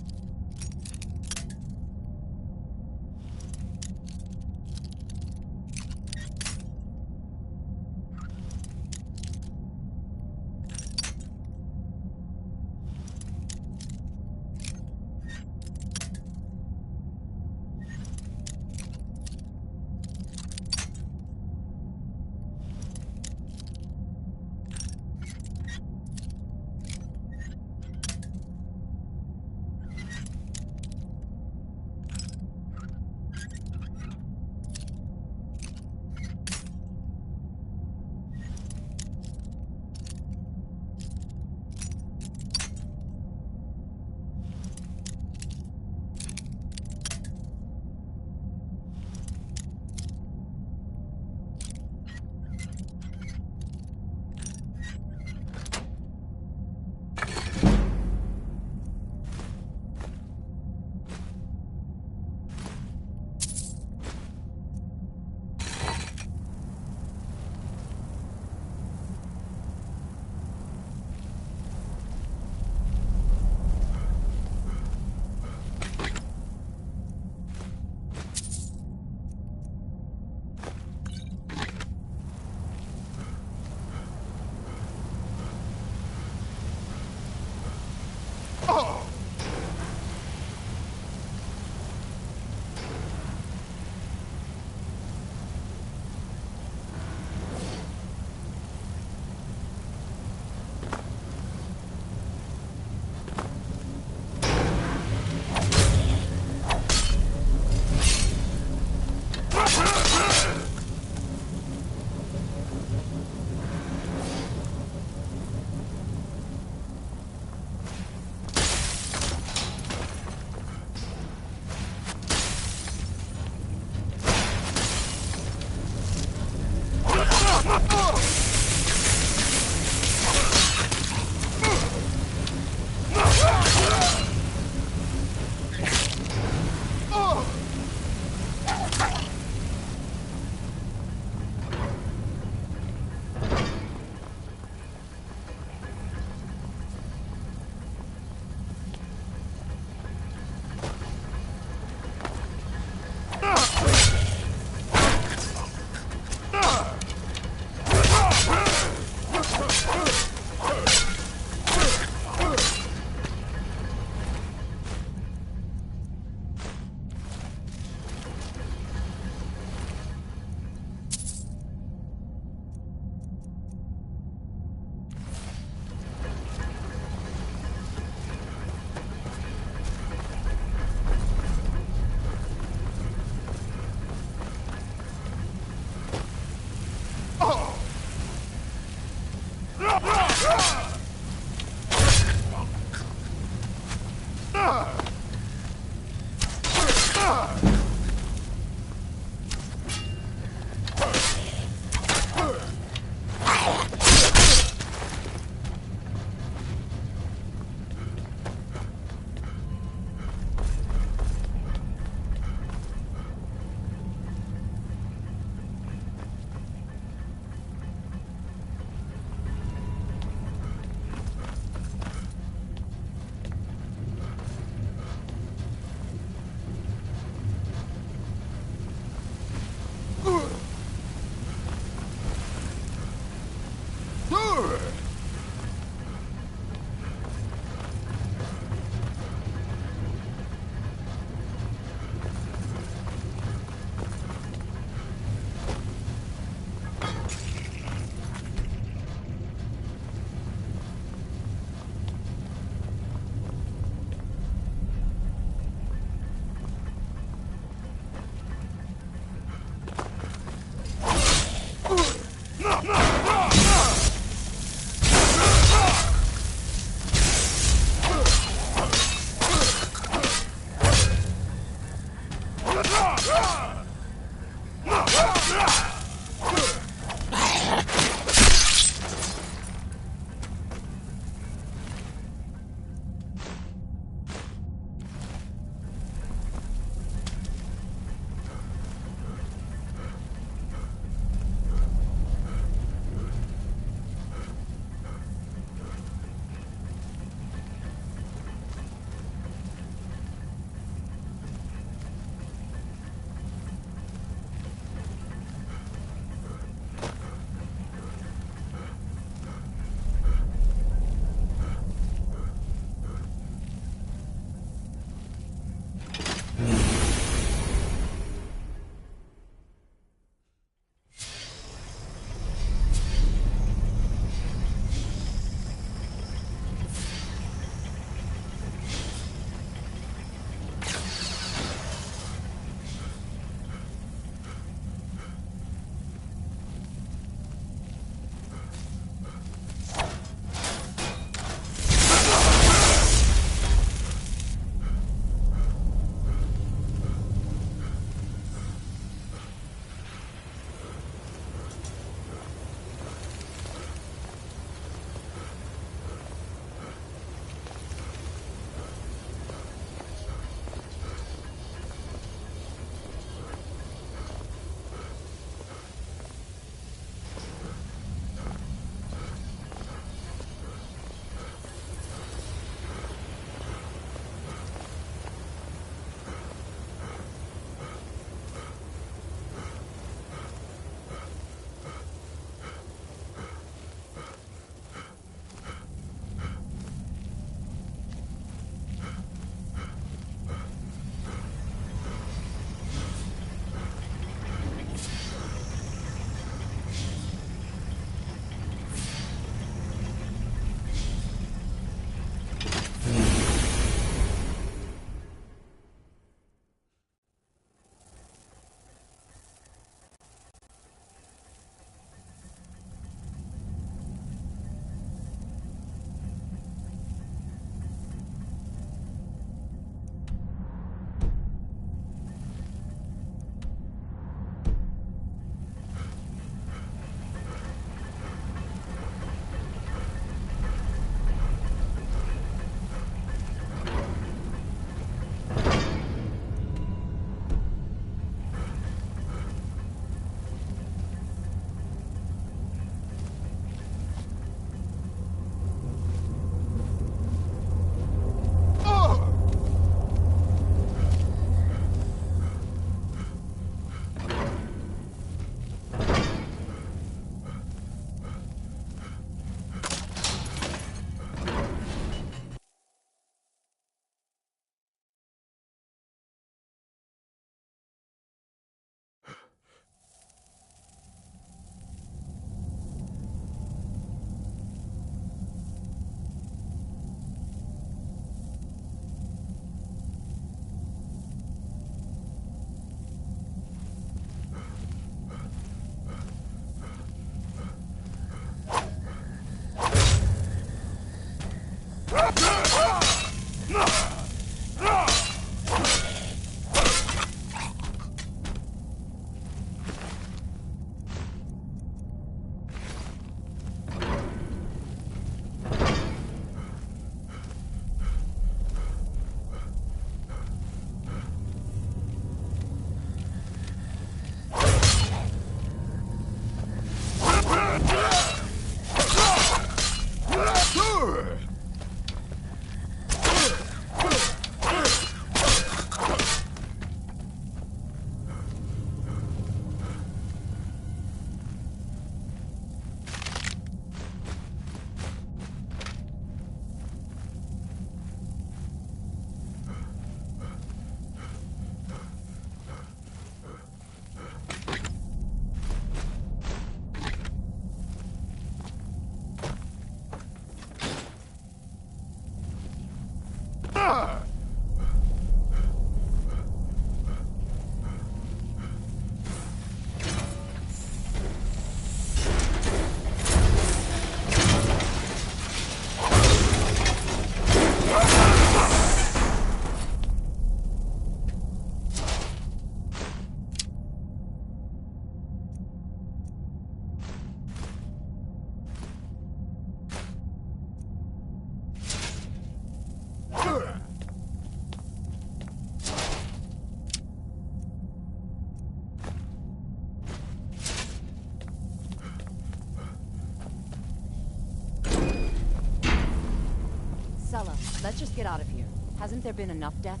Let's just get out of here. Hasn't there been enough death?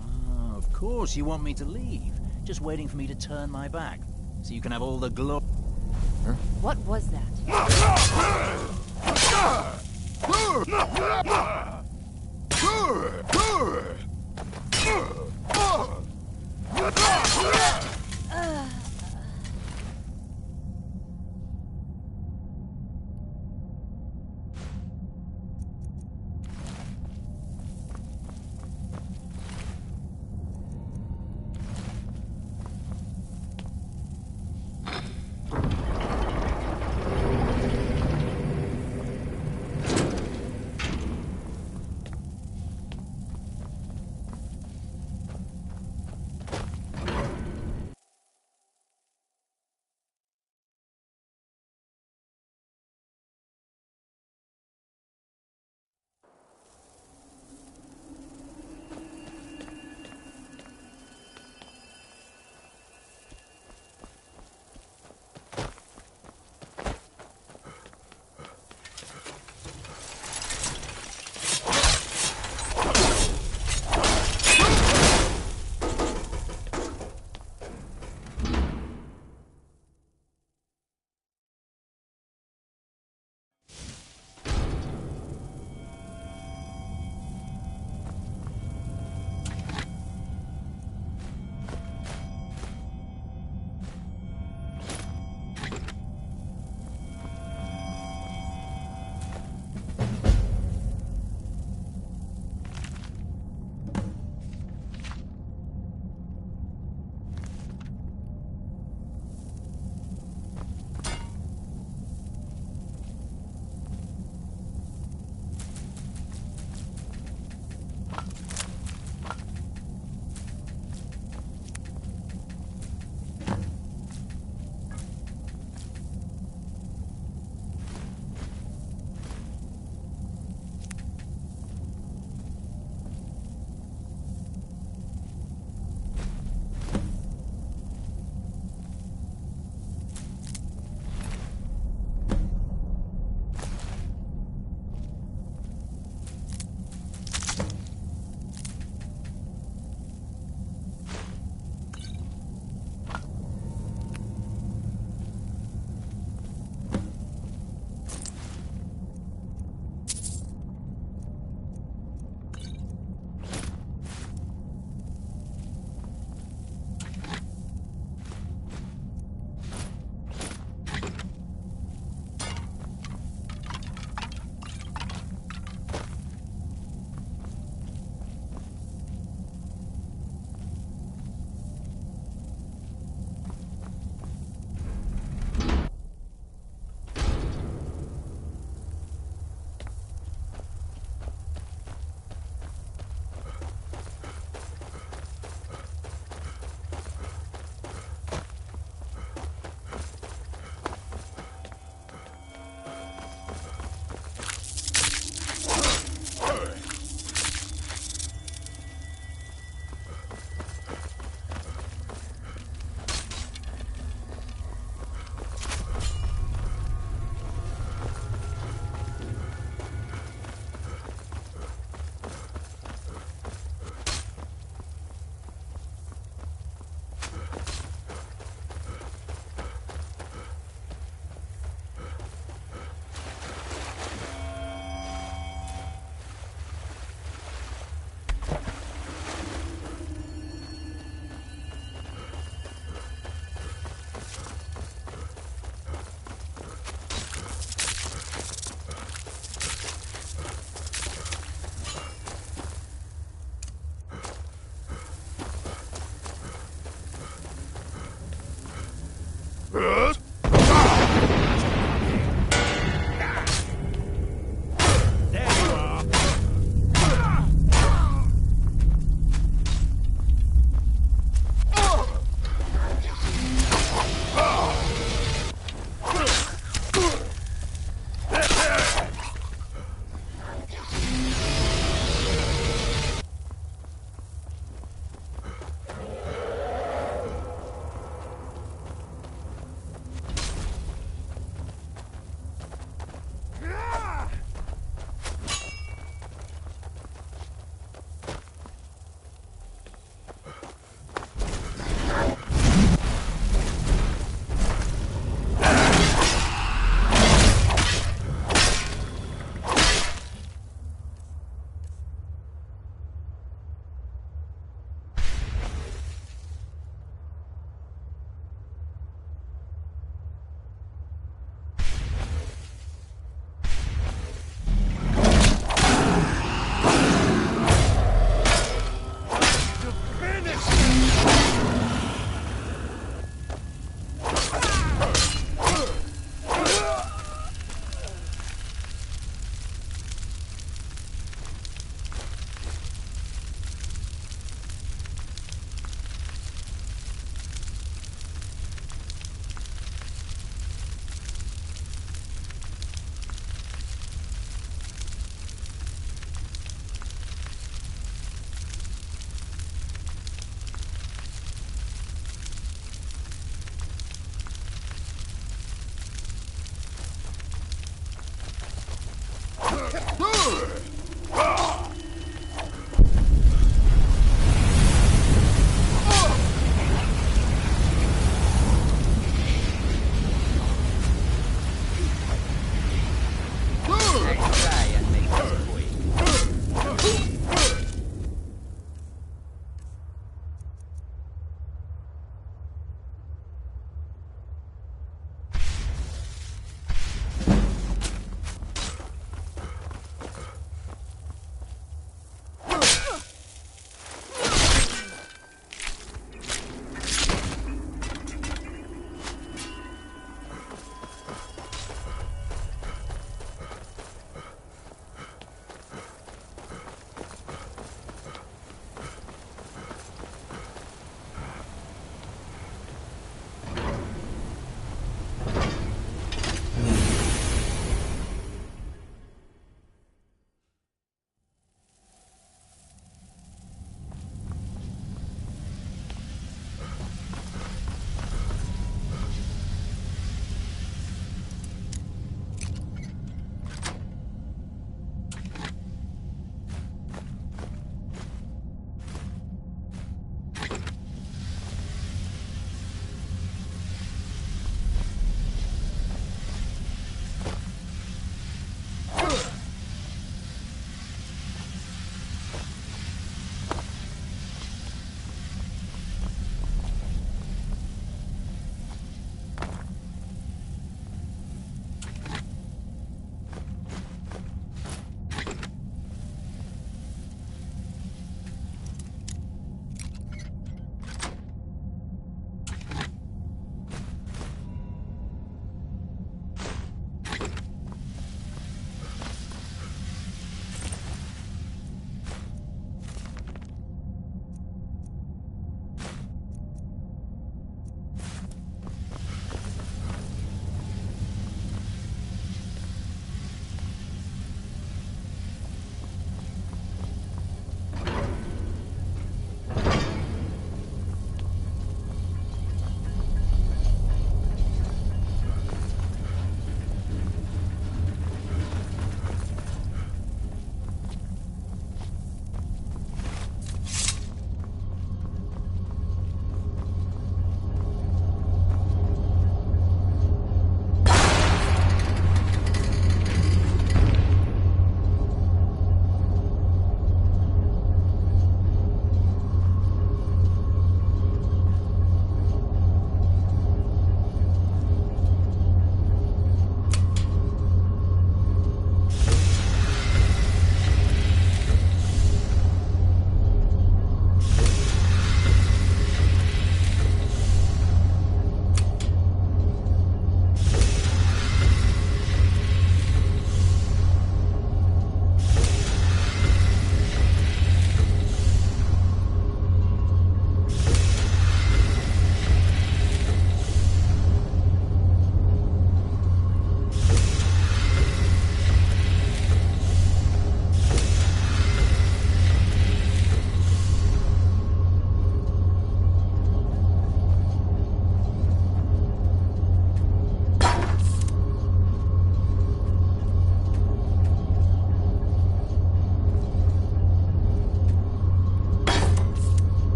Oh, of course you want me to leave. Just waiting for me to turn my back. So you can have all the glory. Huh? What was that?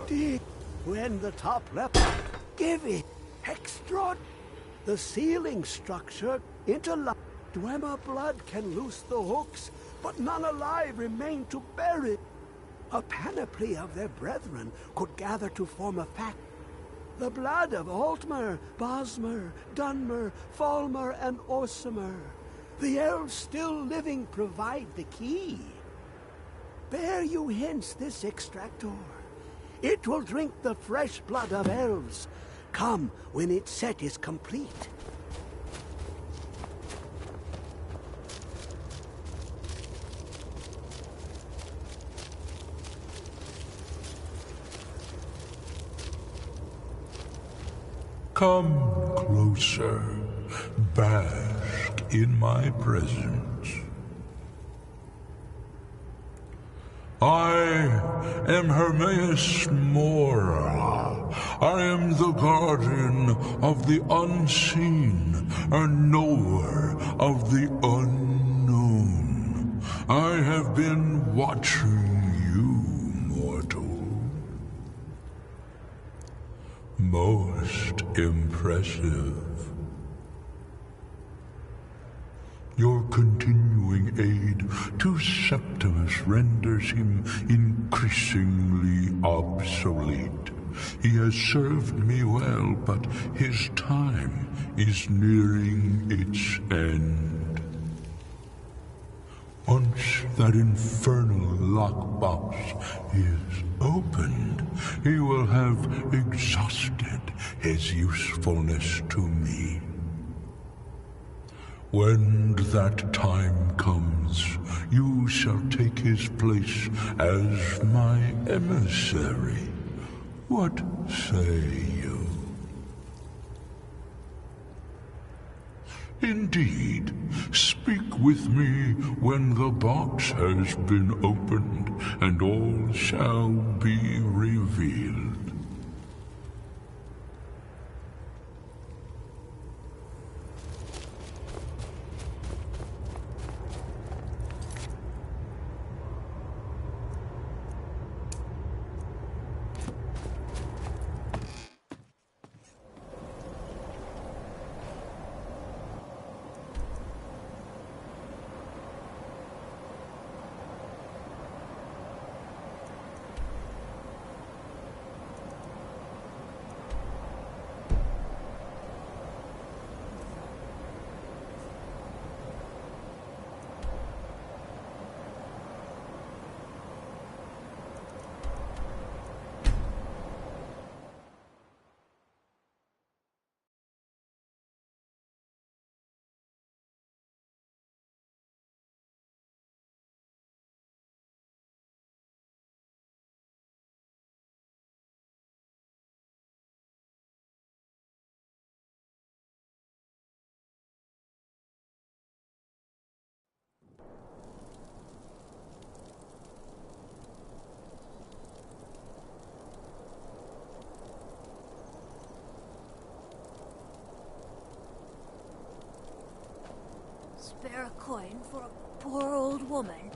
Dig when the top left. Give it extra. The ceiling structure interlocked. Dwemer blood can loose the hooks, but none alive remain to bear it. A panoply of their brethren could gather to form a fact. The blood of Altmer, Bosmer, Dunmer, Falmer, and Orsimer. The elves still living provide the key. Bear you hence this extractor. It will drink the fresh blood of elves. Come when its set is complete. Come closer, bask in my presence. I am Hermaeus Mora. I am the guardian of the unseen, a knower of the unknown. I have been watching you, mortal. Most impressive. Your continuing aid to Septimus renders him increasingly obsolete. He has served me well, but his time is nearing its end. Once that infernal lockbox is opened, he will have exhausted his usefulness to me. When that time comes, you shall take his place as my emissary. What say you? Indeed, speak with me when the box has been opened, and all shall be revealed. Spare a coin for a poor old woman.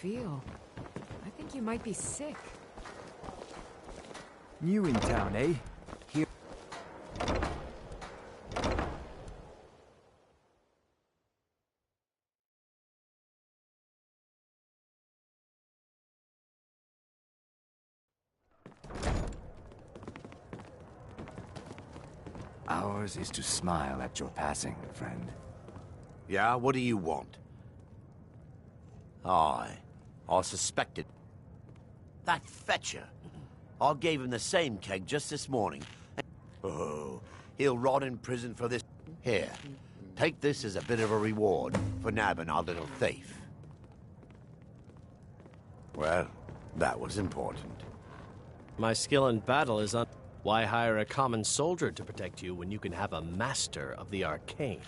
feel. I think you might be sick. New in town, eh? Here. Ours is to smile at your passing, friend. Yeah, what do you want? I suspected. That fetcher. I gave him the same keg just this morning. Oh, he'll rot in prison for this. Here, take this as a bit of a reward for nabbing our little thief. Well, that was important. My skill in battle is un... Why hire a common soldier to protect you when you can have a master of the arcane?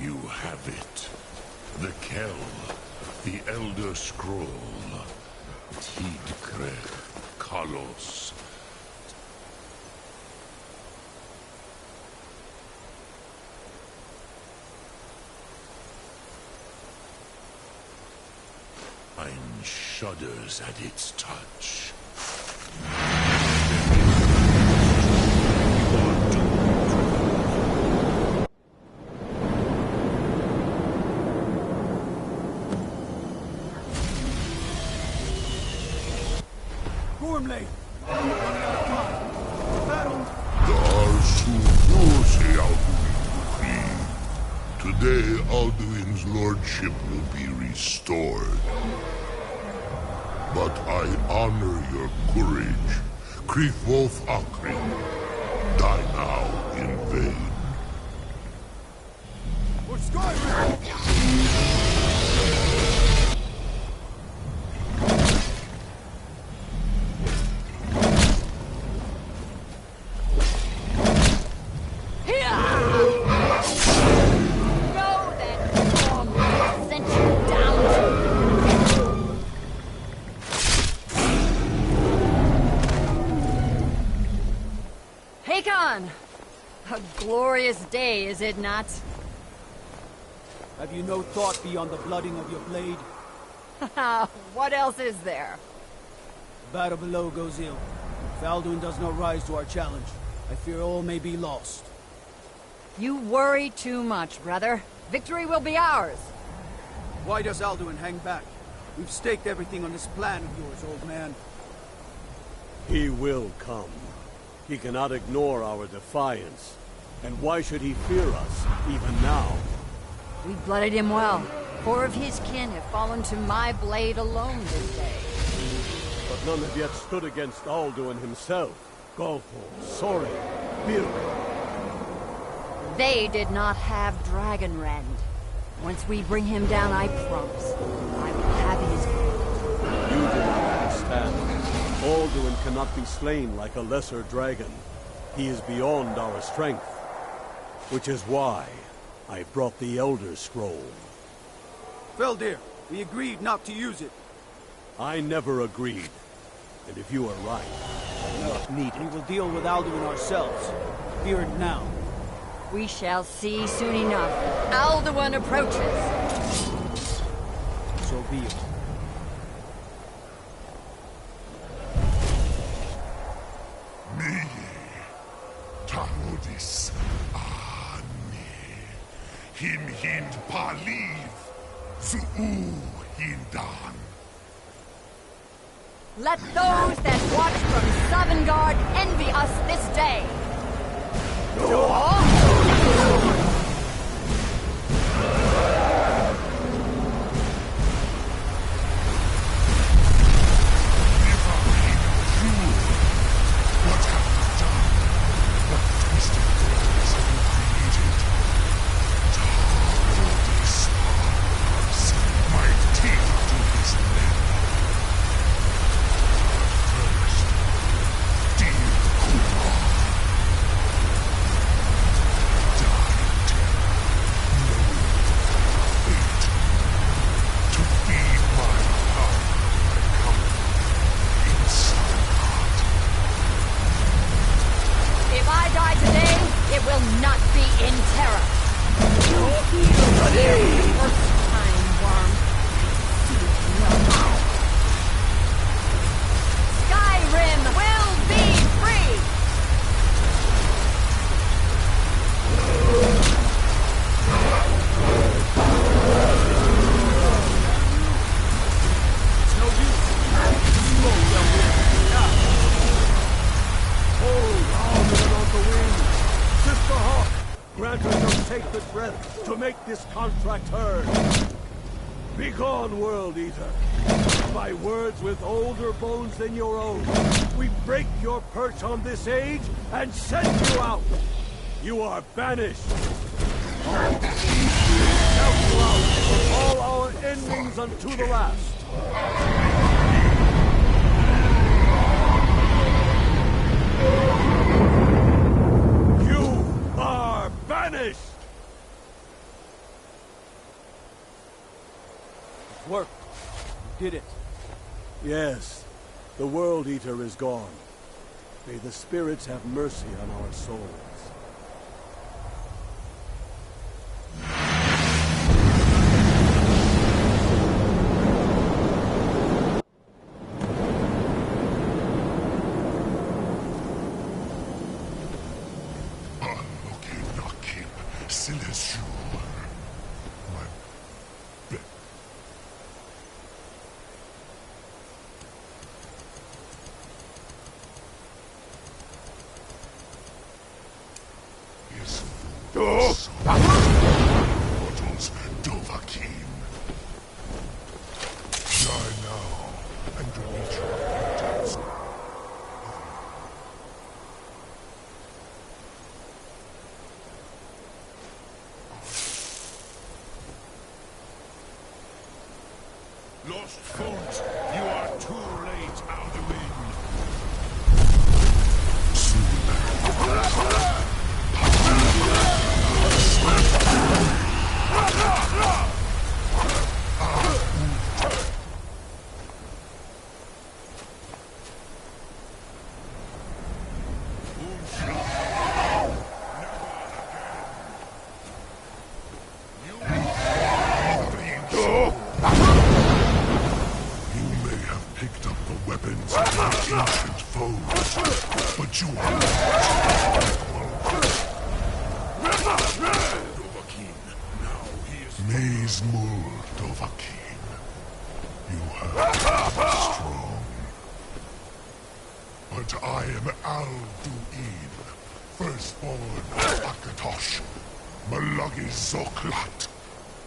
You have it. The Kell, the Elder Scroll. Tidkre Kalos. Mine shudders at its touch. Gormley! Today, Alduin's lordship will be restored. But I honor your courage. Kriegwolf Akrin, die now in vain. For Skyrim! A glorious day, is it not? Have you no thought beyond the blooding of your blade? What else is there? The battle below goes ill. If Alduin does not rise to our challenge, I fear all may be lost. You worry too much, brother. Victory will be ours. Why does Alduin hang back? We've staked everything on this plan of yours, old man. He will come. He cannot ignore our defiance. And why should he fear us, even now? We blooded him well. 4 of his kin have fallen to my blade alone this day. But none have yet stood against Alduin himself. Golfo, Sorin, Birk. They did not have Dragonrend. Once we bring him down, I promise, I will have his blood. You do not understand. Alduin cannot be slain like a lesser dragon. He is beyond our strength. Which is why I brought the Elder Scroll. Feldir, we agreed not to use it. I never agreed. And if you are right, not needed. We will deal with Alduin ourselves. Fear it now. We shall see soon enough. Alduin approaches. So be it. Me, Tarudis, Him hind paliv, Zuu hindan. Let those that watch from Sovngarde envy us this day. Skyrim will be free! It's no use. Slow down here. Hold Alduin on the wing. Sister Hawk, grant us your sacred breath to make this contract heard. Begone, World Eater. By words with older bones than your own, we break your perch on this age and send you out. You are banished. Counsel out for all our endings unto the last. You are banished. Work. Did it. Yes, the World Eater is gone. May the spirits have mercy on our souls. Mortals, Dovahkiin. Die now, and delete your repentance. Lost Font, you are too late, Alduin.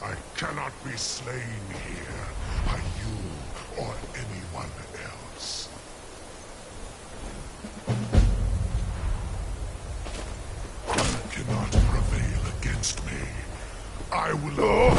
I cannot be slain here by you or anyone else. You cannot prevail against me. I will...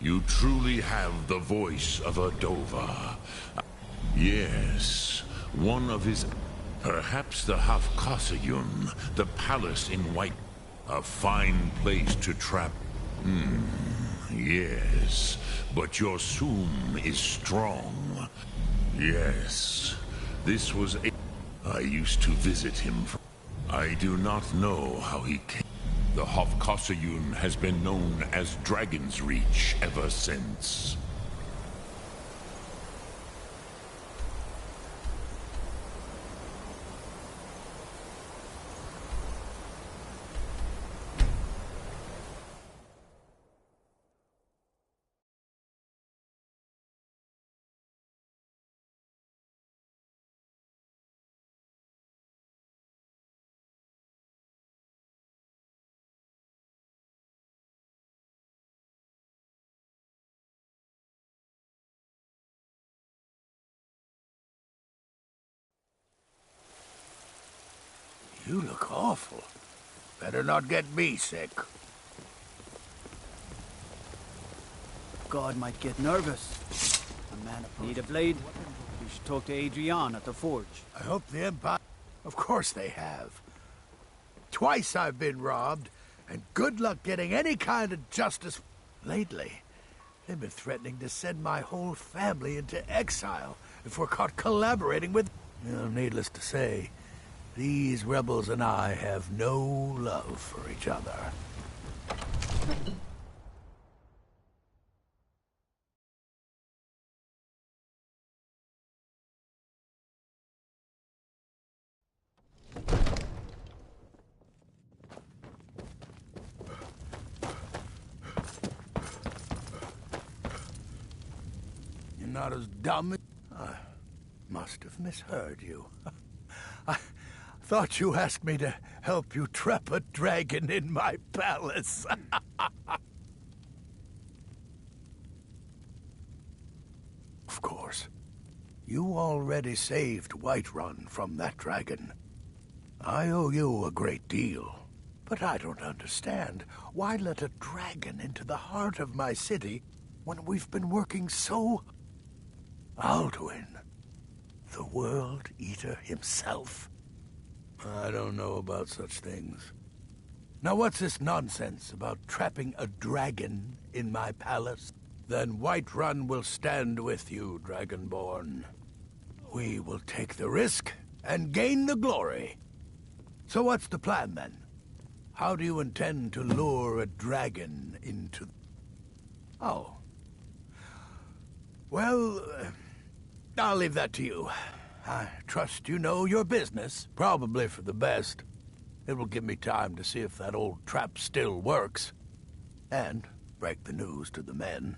You truly have the voice of a Dova. Yes, one of his... Perhaps the Hafkasayun, the palace in White... A fine place to trap... Yes, but your Soom is strong. Yes, this was a... I used to visit him. I do not know how he came. The Hafkasayun has been known as Dragon's Reach ever since. You look awful. Better not get me sick. God might get nervous. A man need a blade? You should talk to Adrian at the forge. I hope the Empire... Of course they have. Twice I've been robbed, and good luck getting any kind of justice. Lately, they've been threatening to send my whole family into exile if we're caught collaborating with... Well, needless to say, these rebels and I have no love for each other. You're not as dumb as... I must have misheard you. Thought you asked me to help you trap a dragon in my palace. Of course. You already saved Whiterun from that dragon. I owe you a great deal. But I don't understand. Why let a dragon into the heart of my city when we've been working so... Alduin, the World Eater himself. I don't know about such things. Now what's this nonsense about trapping a dragon in my palace? Then Whiterun will stand with you, Dragonborn. We will take the risk and gain the glory. So what's the plan, then? How do you intend to lure a dragon into... Oh. Well, I'll leave that to you. I trust you know your business, probably for the best. It will give me time to see if that old trap still works. And break the news to the men.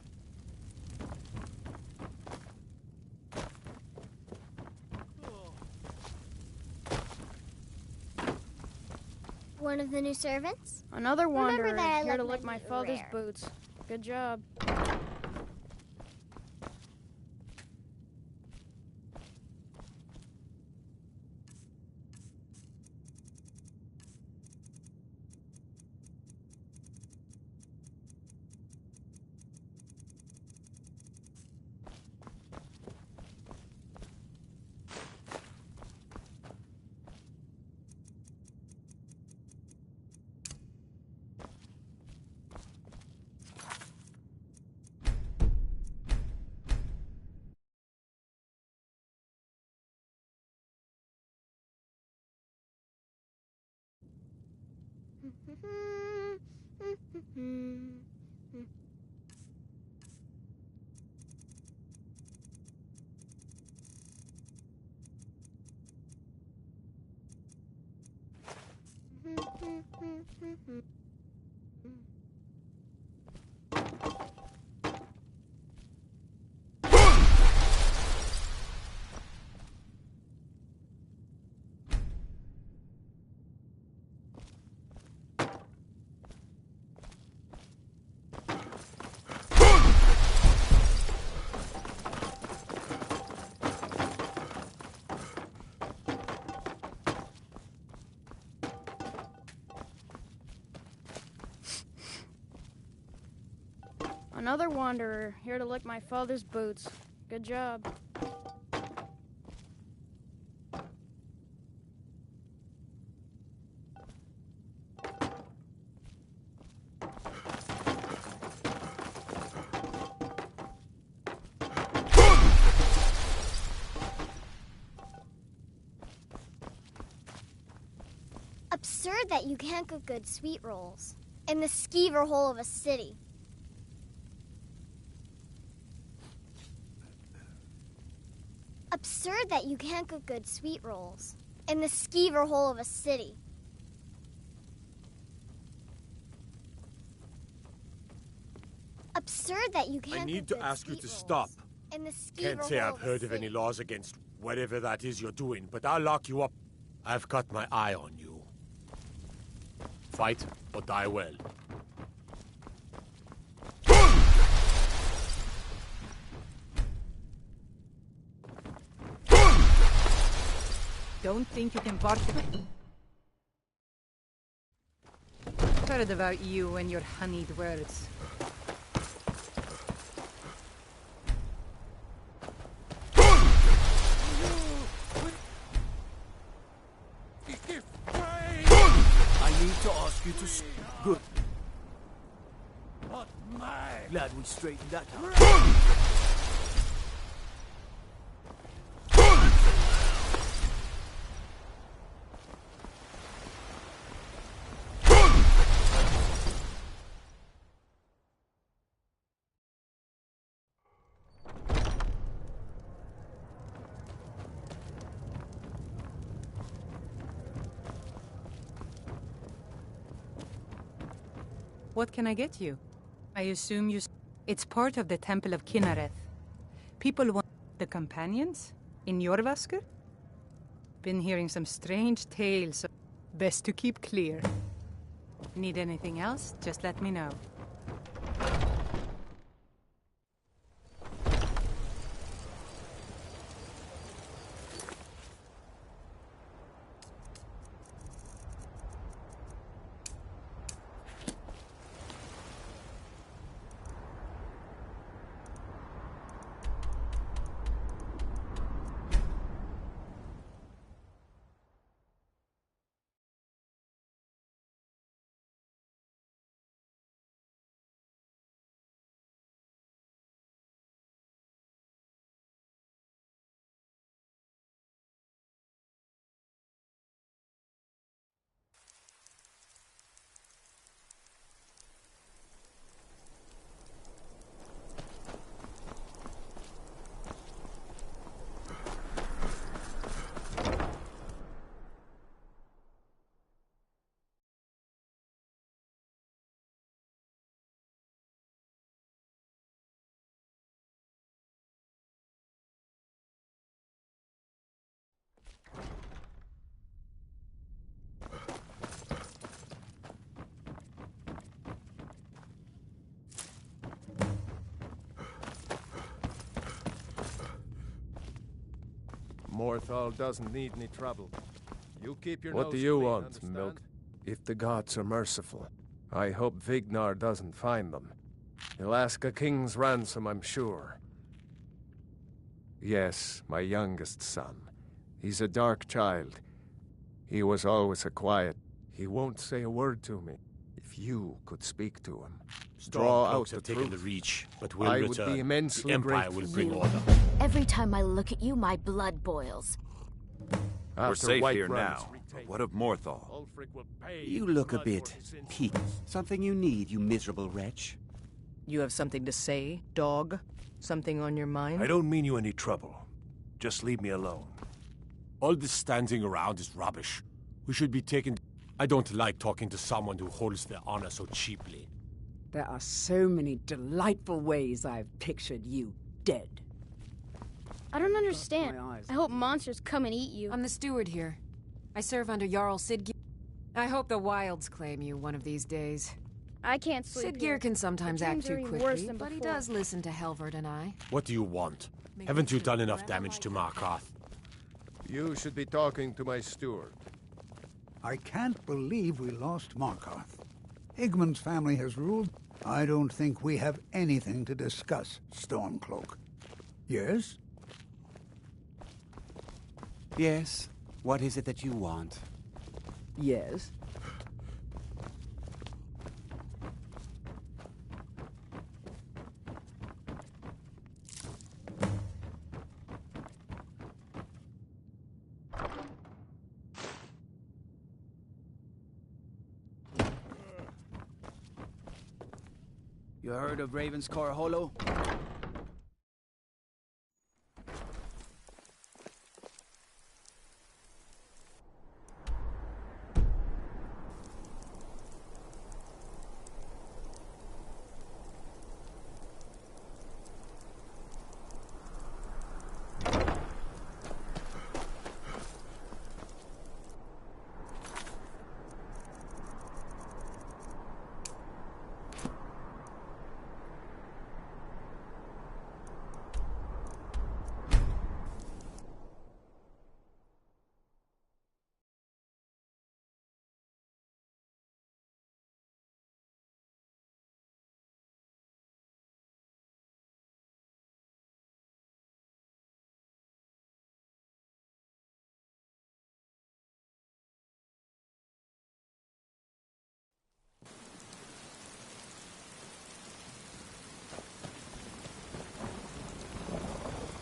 One of the new servants? Another wanderer, Remember that I here to left lick my my meat father's rare. boots. Good job. Another wanderer, here to lick my father's boots. Good job. Absurd that you can't cook good sweet rolls in the skeever hole of a city. Absurd that you can't cook good sweet rolls in the skeever hole of a city. Absurd that you can't I need cook to good ask you sweet to rolls stop. in the skeever Can't say hole I've of a heard of city. any laws against whatever that is you're doing, but I'll lock you up. I've got my eye on you. Fight or die well. Don't think you can bark. Heard about you and your honeyed words. I need to ask you to... Good. Not mine. Glad we straightened that out. What can I get you? I assume you... It's part of the Temple of Kinnereth. People want the companions in Jorvaskr? Been hearing some strange tales, so best to keep clear. Need anything else? Just let me know. Morthal doesn't need any trouble. You keep your What nose do you clean, want, understand? Milk? If the gods are merciful, I hope Vignar doesn't find them. He'll ask a king's ransom, I'm sure. Yes, my youngest son. He's a dark child. He was always a quiet. He won't say a word to me. If you could speak to him, draw out the have taken truth, the reach, but will I return. would be immensely The Empire grateful. will bring order. Every time I look at you, my blood boils. We're After safe White here runs, now. But what of Morthal? You look a bit peaked. Something you need, you miserable wretch? You have something to say, dog? Something on your mind? I don't mean you any trouble. Just leave me alone. All this standing around is rubbish. We should be taken... I don't like talking to someone who holds their honor so cheaply. There are so many delightful ways I've pictured you dead. I don't understand. I hope monsters come and eat you. I'm the steward here. I serve under Jarl Sidgeir. I hope the wilds claim you one of these days. I can't sleep Sidgeir here. can sometimes The act dreams are too even worse quickly, than but he before. does listen to Helvard and I. What do you want? Haven't you done enough damage to Markarth? You should be talking to my steward. I can't believe we lost Markarth. Igmund's family has ruled. I don't think we have anything to discuss, Stormcloak. Yes? Yes. What is it that you want? Yes. You heard of Ravenscar Hollow?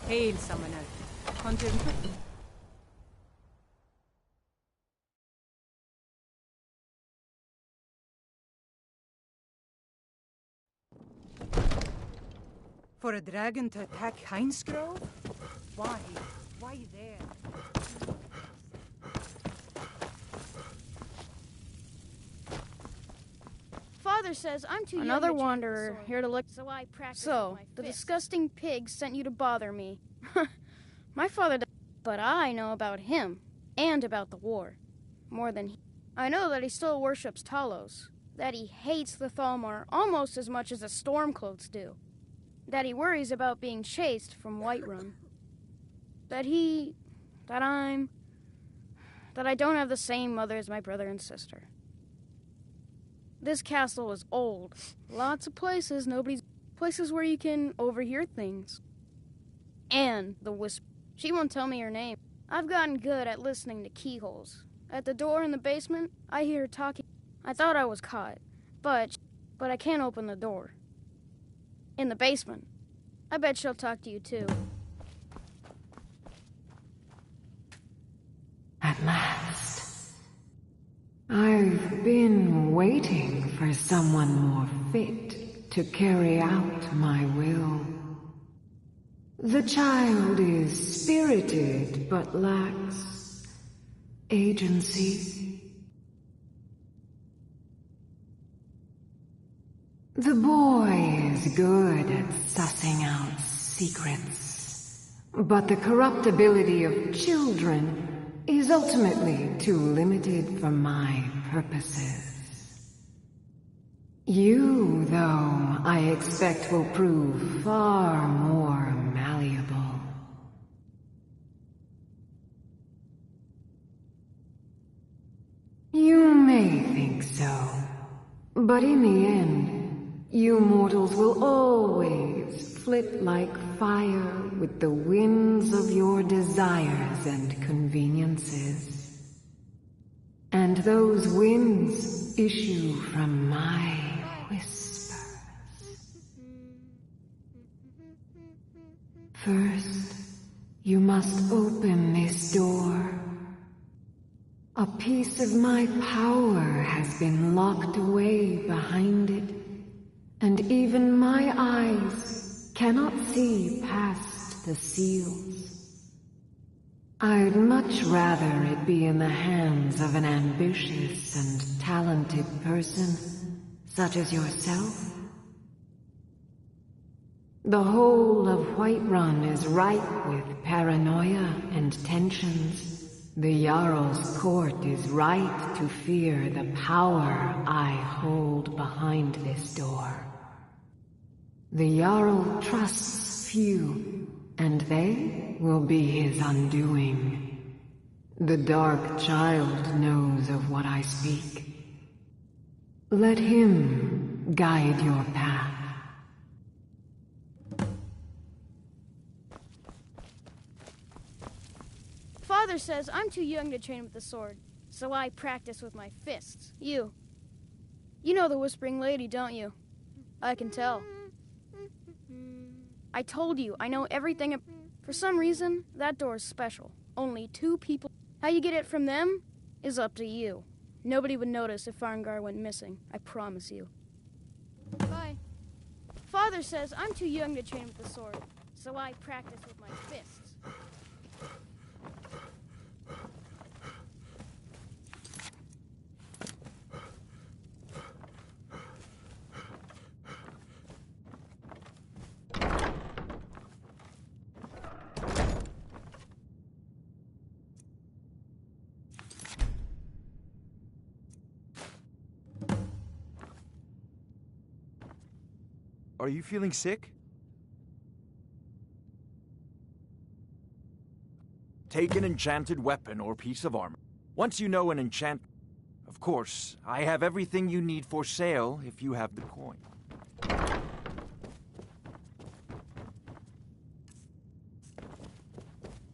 Hail, Summoner. Hunter... For a dragon to attack Heinsgrove? Why? Why there? Father says I'm too young Another to wanderer champion the sword, here to look. So I practice So with my the fists. Disgusting pig sent you to bother me. My father does, but I know about him. and about the war. More than he. I know that he still worships Talos, that he hates the Thalmor almost as much as the Stormcloaks do, that he worries about being chased from Whiterun, that I don't have the same mother as my brother and sister. This castle is old. Lots of places places where you can overhear things. And the whisper. She won't tell me her name. I've gotten good at listening to keyholes. At the door in the basement, I hear her talking. I thought I was caught, but I can't open the door. In the basement. I bet she'll talk to you too. At last. I've been waiting for someone more fit to carry out my will. The child is spirited but lacks agency. The boy is good at sussing out secrets, but the corruptibility of children is ultimately too limited for my purposes. You, though, I expect will prove far more malleable. You may think so, but in the end, you mortals will always flit like fire with the winds of your desires and conveniences. And those winds issue from my whispers. First, you must open this door. A piece of my power has been locked away behind it, and even my eyes cannot see past the seals. I'd much rather it be in the hands of an ambitious and talented person, such as yourself. The whole of Whiterun is ripe with paranoia and tensions. The Jarl's court is right to fear the power I hold behind this door. The Jarl trusts few, and they will be his undoing. The Dark Child knows of what I speak. Let him guide your path. Father says I'm too young to train with the sword, so I practice with my fists. You know the Whispering Lady, don't you? I can tell. I told you, I know everything. For some reason, that door is special. Only 2 people. How you get it from them is up to you. Nobody would notice if Farngar went missing, I promise you. Bye. Father says I'm too young to train with the sword, so I practice with my fists. Are you feeling sick? Take an enchanted weapon or piece of armor. Once you know an enchant... Of course, I have everything you need for sale if you have the coin.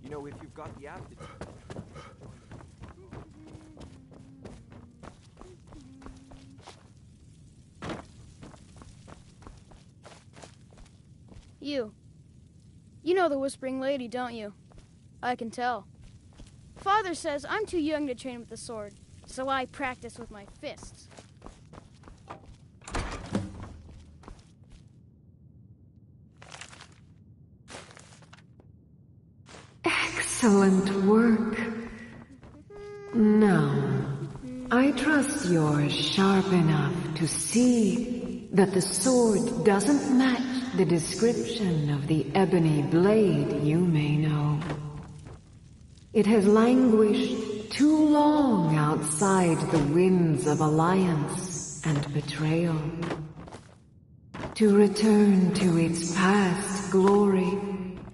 You know, if you've got the aptitude... You know the Whispering Lady, don't you? I can tell. Father says I'm too young to train with the sword, so I practice with my fists. Excellent work. Now, I trust you're sharp enough to see that the sword doesn't match the description of the ebony blade you may know. It has languished too long outside the winds of alliance and betrayal. To return to its past glory,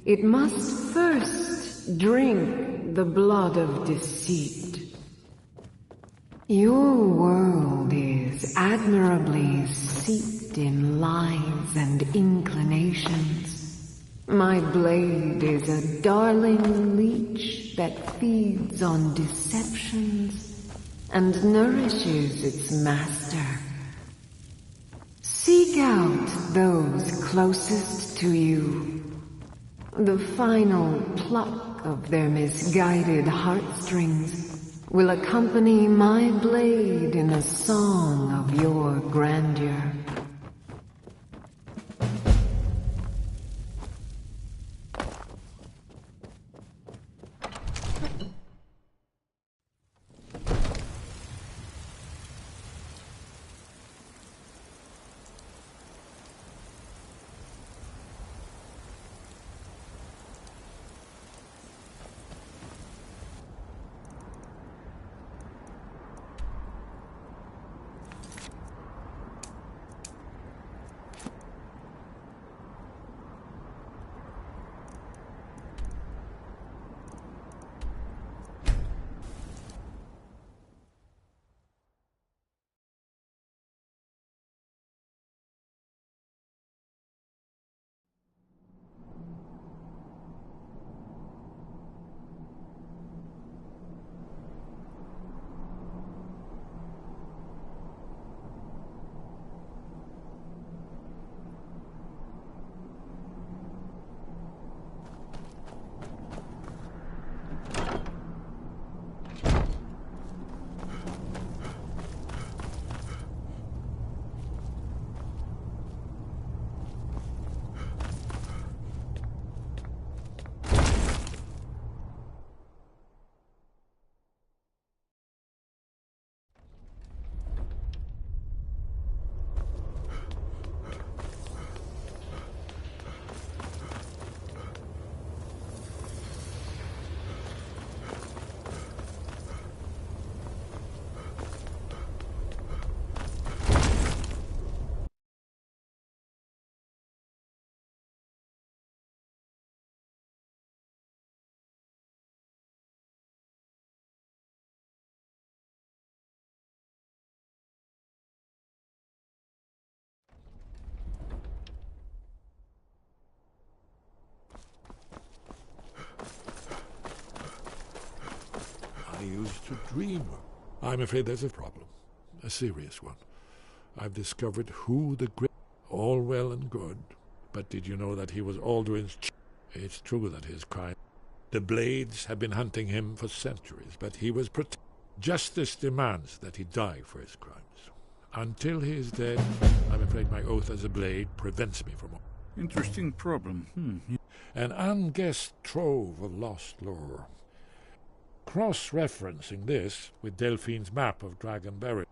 it must first drink the blood of deceit. Your world is admirably steeped in lies and inclinations. My blade is a darling leech that feeds on deceptions and nourishes its master. Seek out those closest to you. The final pluck of their misguided heartstrings will accompany my blade in a song of your grandeur. I used to dream. I'm afraid there's a problem. A serious one. I've discovered who the great... All well and good. But did you know that he was Alduin's It's true that his crime... The Blades have been hunting him for centuries, but he was Justice demands that he die for his crimes. Until he is dead, I'm afraid my oath as a Blade prevents me from... Interesting problem. An unguessed trove of lost lore. Cross-referencing this with Delphine's map of Dragon Berry.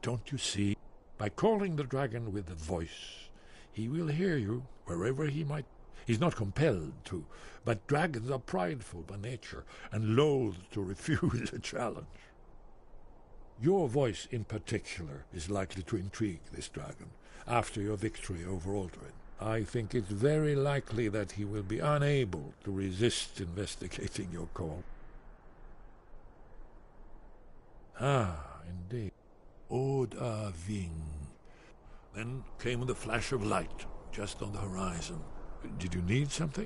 Don't you see? By calling the dragon with a voice, he will hear you wherever he might. He's not compelled to, but dragons are prideful by nature and loath to refuse a challenge. Your voice in particular is likely to intrigue this dragon after your victory over Alduin. I think it's very likely that he will be unable to resist investigating your call. Indeed. Odahviing. Then came the flash of light, just on the horizon. Did you need something?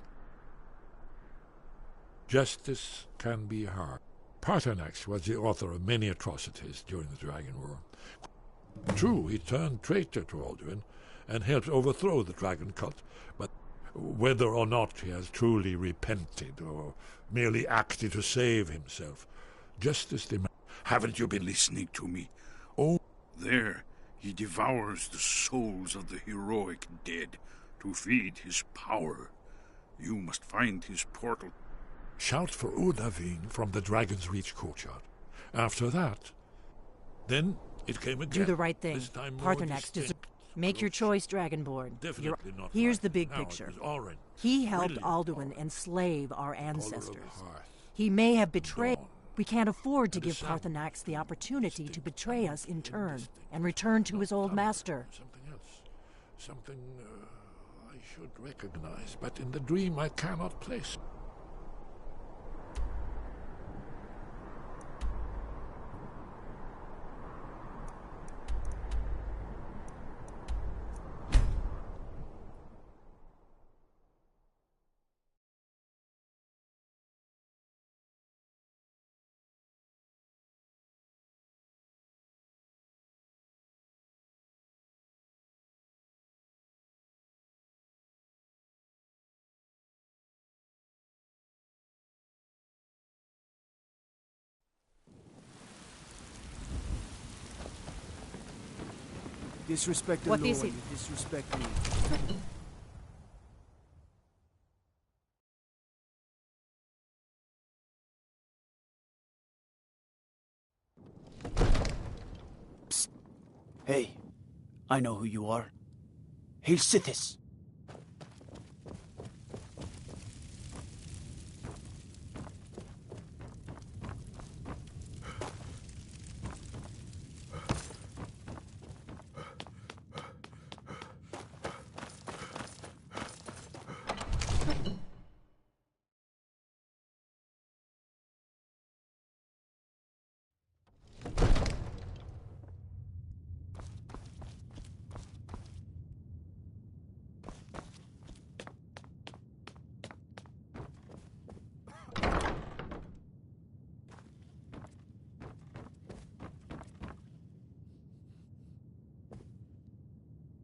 Justice can be hard. Paternax was the author of many atrocities during the Dragon War. True, he turned traitor to Alduin and helped overthrow the dragon cult, but whether or not he has truly repented or merely acted to save himself, justice demands. Haven't you been listening to me? Oh, there, he devours the souls of the heroic dead to feed his power. You must find his portal. Shout for Odahviing from the Dragon's Reach courtyard. After that, then it came again. Do the right thing. Paternax deserves. Make your choice, Dragonborn. Here's the big picture. He helped Alduin enslave our ancestors. He may have betrayed, We can't afford to give Paarthurnax the opportunity to betray us in turn and return to his old master. Something else. Something I should recognize, but in the dream I cannot place. Disrespect the What Lord, is it? you disrespect me. Psst. Hey, I know who you are. Hail Sithis.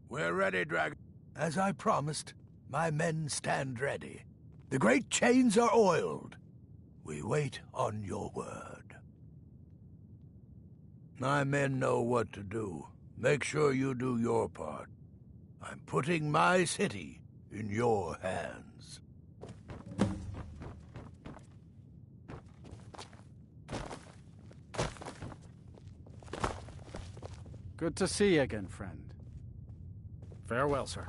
We're ready, Dragon. As I promised, my men stand ready. The great chains are oiled. We wait on your word. My men know what to do. Make sure you do your part. I'm putting my city in your hands. Good to see you again, friend. Farewell, sir.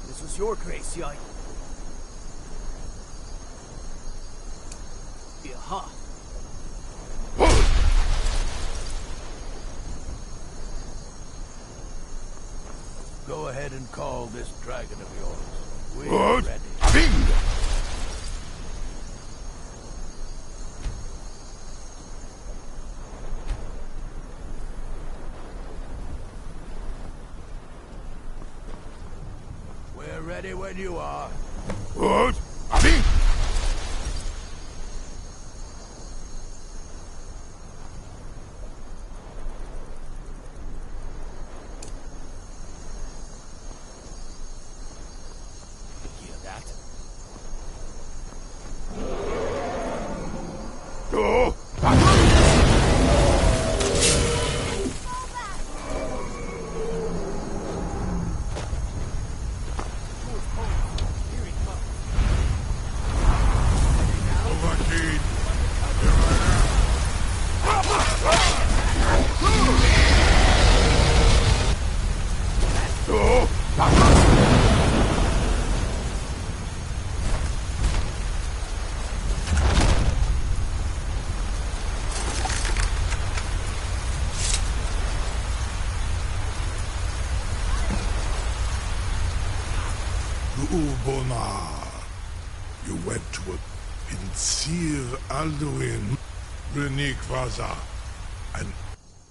This was your grace, Yai. Aha. Go ahead and call this dragon of yours. We're What? ready. Bingo! We're ready when you are. What? Bingo! Hear that? Oh! Overheat! Oh! Ubona, you went to a Pinsir Alduin, Renikvaza, and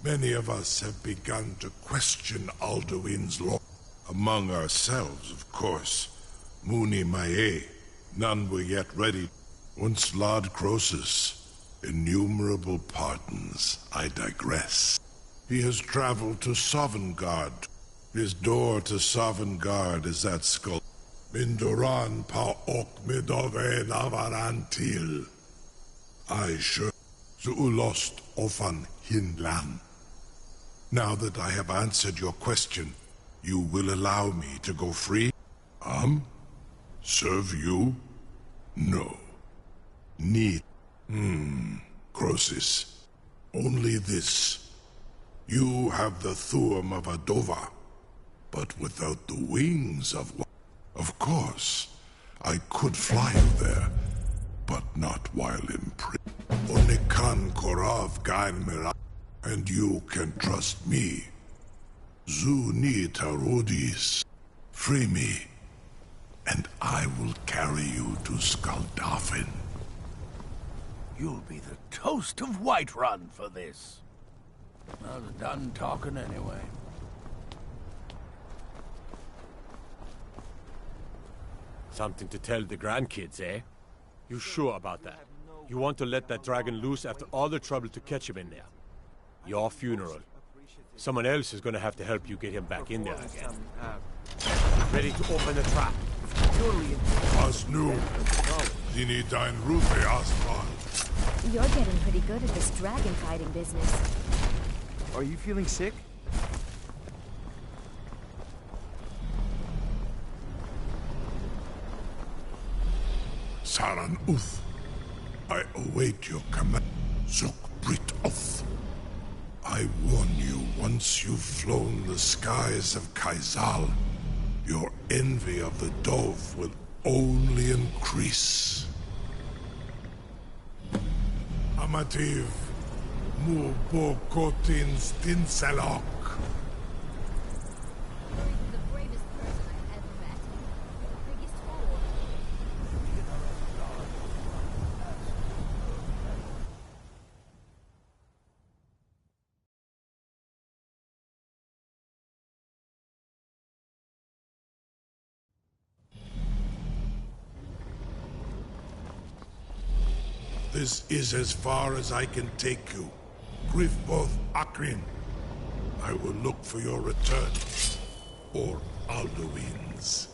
many of us have begun to question Alduin's law. Among ourselves, of course. Muni Mae, none were yet ready. Once Lord Croesus, innumerable pardons, I digress. He has traveled to Sovngarde. His door to Sovngarde is that skull. Mindoran pa ok midove navarantil. I sure Zuulost ofan hinlan. Now that I have answered your question, you will allow me to go free? Serve you? No. Need. Croesus. Only this. You have the Thuum of Adova, but without the wings of... Of course, I could fly you there, but not while in prison. Onikan Korav Gain Mira, and you can trust me. Zuni Tarudis. Free me, and I will carry you to Skaldafin. You'll be the toast of Whiterun for this. I was done talking anyway. Something to tell the grandkids, eh? You sure about that? You want to let that dragon loose after all the trouble to catch him in there? Your funeral. Someone else is gonna have to help you get him back in there again. Ready to open the trap. Was nu. Zini dein Rufe Asphalt. You're getting pretty good at this dragon fighting business. Are you feeling sick? Saran Uth. I await your command. Zuk Brit Uth. I warn you, once you've flown the skies of Kaizal, your envy of the Dove will only increase. Amativ, mu bokotin stinselok. This is as far as I can take you. Grifboth Akrin. I will look for your return. Or Alduin's.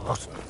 Ah!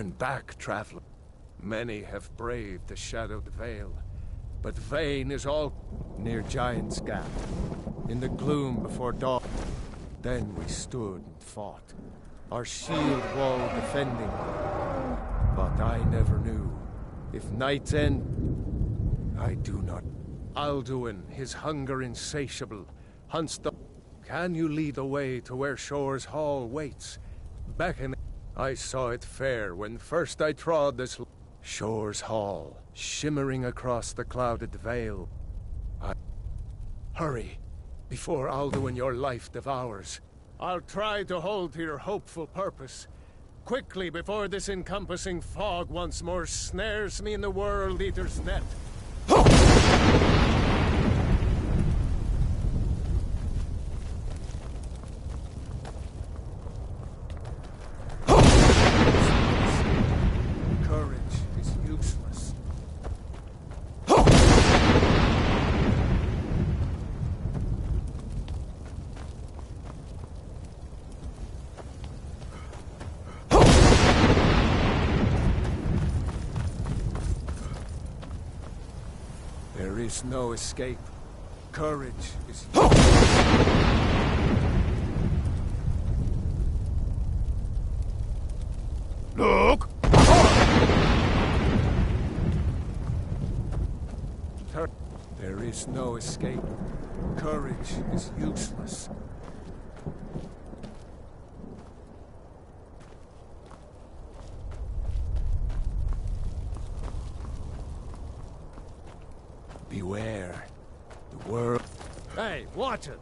Turn back, traveler. Many have braved the shadowed veil, but vain is all near Giant's Gap, in the gloom before dawn. Then we stood and fought, our shield wall defending. But I never knew, if night's end, I do not. Alduin, his hunger insatiable, hunts the... Can you lead the way to where Shore's Hall waits? Beckon. I saw it fair when first I trod this... Shore's Hall, shimmering across the clouded veil. Hurry, before Alduin your life devours. I'll try to hold to your hopeful purpose. Quickly, before this encompassing fog once more snares me in the World Eater's net. There is no escape. Courage is... Look! There is no escape. Courage is useless. Beware. The world... Hey, watch it!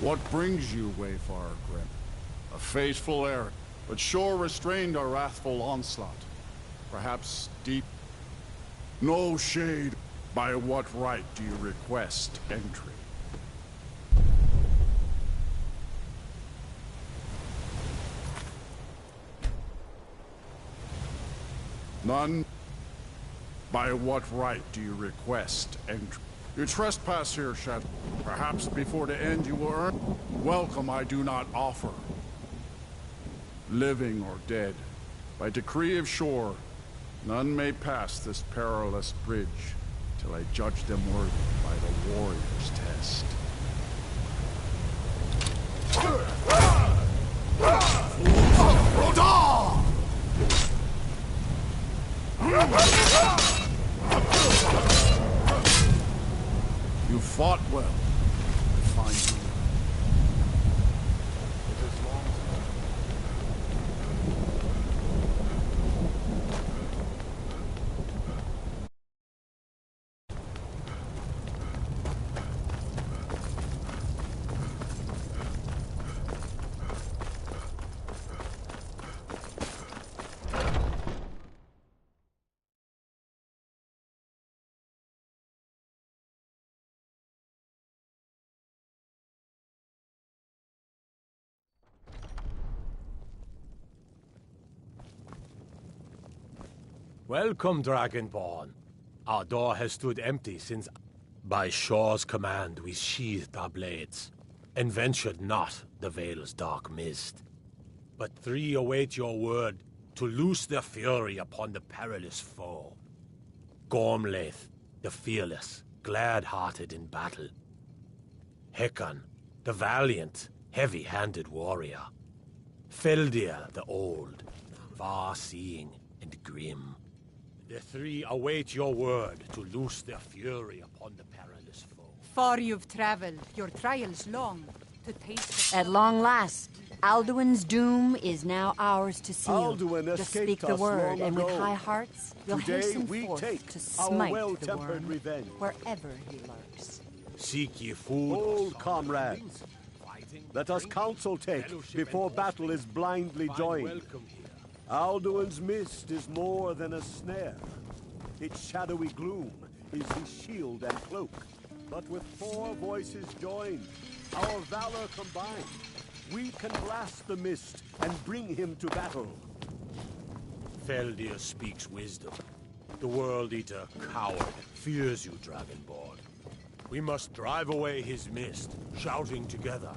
What brings you, Wayfarer Grim? A fateful errand, but Shore restrained our wrathful onslaught. Perhaps deep... No shade. By what right do you request entry? None? By what right do you request entry? You trespass here, Shadow. Perhaps before the end you will earn... Welcome I do not offer. Living or dead, by decree of Shore, none may pass this perilous bridge till I judge them worthy by the warrior's test. You fought well. I find you. It is long Welcome, Dragonborn. Our door has stood empty since, by Shore's command, we sheathed our blades, and ventured not the Vale's dark mist. But three await your word to loose their fury upon the perilous foe. Gormlaith, the fearless, glad-hearted in battle. Hecon, the valiant, heavy-handed warrior. Feldir, the old, far-seeing and grim. The three await your word to loose their fury upon the perilous foe. Far you've traveled, your trials long, to taste... At long last, Alduin's doom is now ours to seal. Alduin Just escaped speak the us word, long and with ago. high hearts, you'll Today hasten we forth take to our smite the well-tempered worm revenge. wherever he lurks. Seek ye food. Old comrades, let us counsel take before battle is blindly joined. Alduin's mist is more than a snare. Its shadowy gloom is his shield and cloak. But with 4 voices joined, our valor combined, we can blast the mist and bring him to battle. Feldir speaks wisdom. The World Eater, coward, fears you, Dragonborn. We must drive away his mist, shouting together,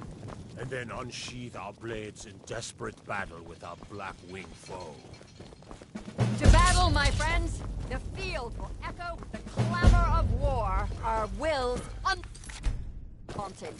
and then unsheath our blades in desperate battle with our black-winged foe. To battle, my friends! The field will echo with the clamor of war. Our wills undaunted.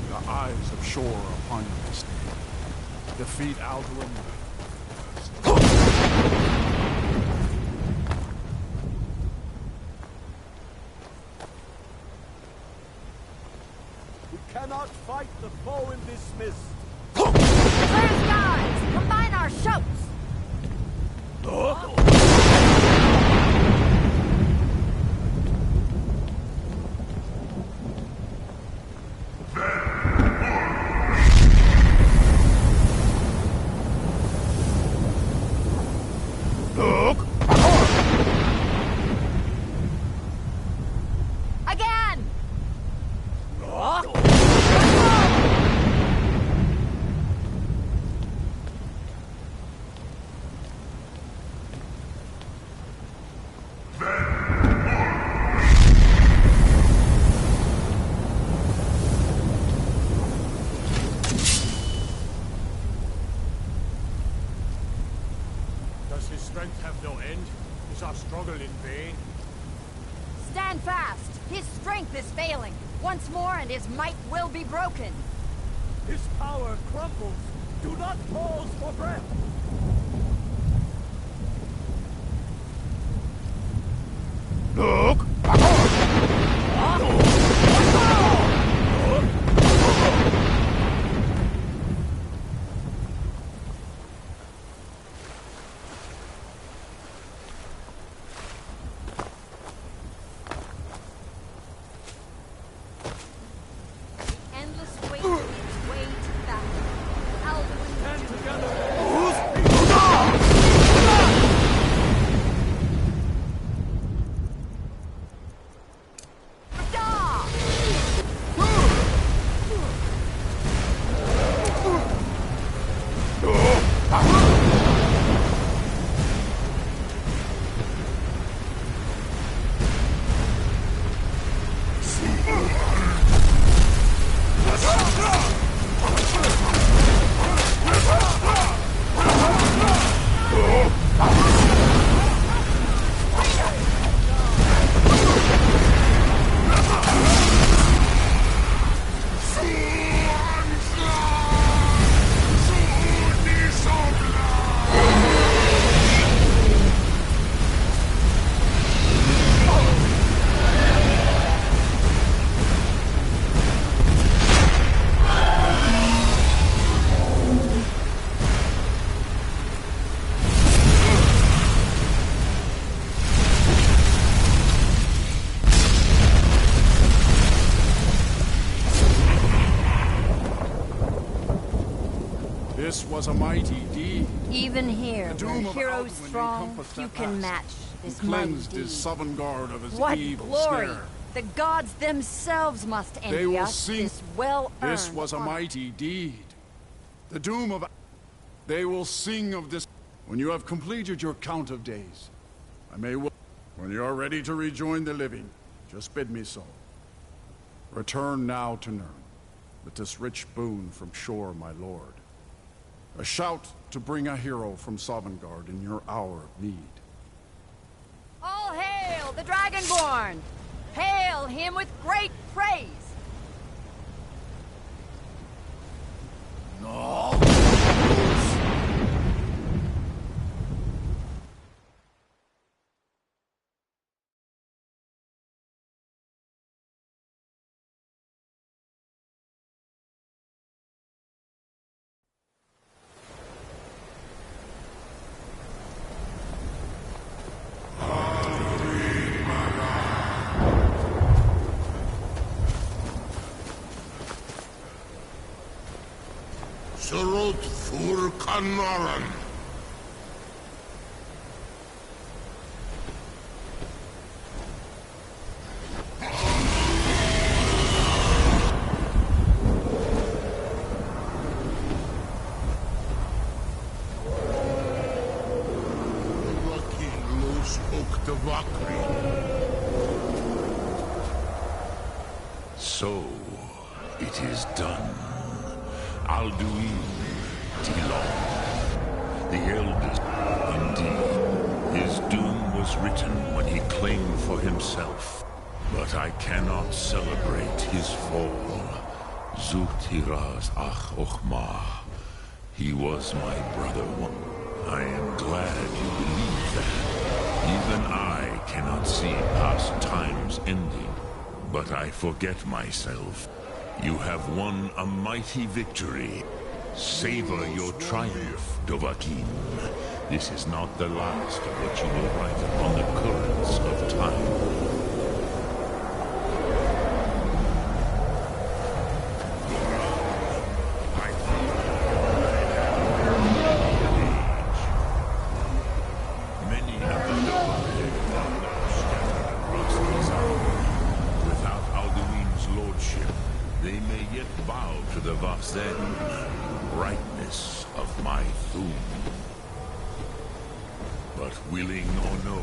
The eyes of Shore are upon you this day. Defeat Alduin. We cannot fight the foe in this mist. First guys, combine our shouts! Again! Does his strength have no end? Is our struggle in vain? Stand fast! His strength is failing. Once more and his might will be broken. His power crumbles. Do not pause for breath. Look! Endless wait gives way to battle. Alduin stand together. This was a mighty deed. Even here, The where doom of heroes Alduin strong, encompassed few that can past. match He this mighty cleansed deed. his Sovngarde of his What evil glory! snare. The gods themselves must envy They will us sing. this well-earned This was a honor. mighty deed. The doom of... They will sing of this... When you have completed your count of days, I may well... When you are ready to rejoin the living, just bid me so. Return now to Nirn, with this rich boon from Shor, my lord. A shout to bring a hero from Sovngarde in your hour of need. All hail the Dragonborn! Hail him with great praise! No! Surut fur Kanoran. So, it is done. Alduin, Tilon, the eldest. Indeed, his doom was written when he claimed for himself. But I cannot celebrate his fall. Zutiraz ach ochma. He was my brother. I am glad you believe that. Even I cannot see past times ending. But I forget myself. You have won a mighty victory. Savor your triumph, Dovahkiin. This is not the last of what you will write upon the currents of time. Brightness of my Thu'um. But willing or no,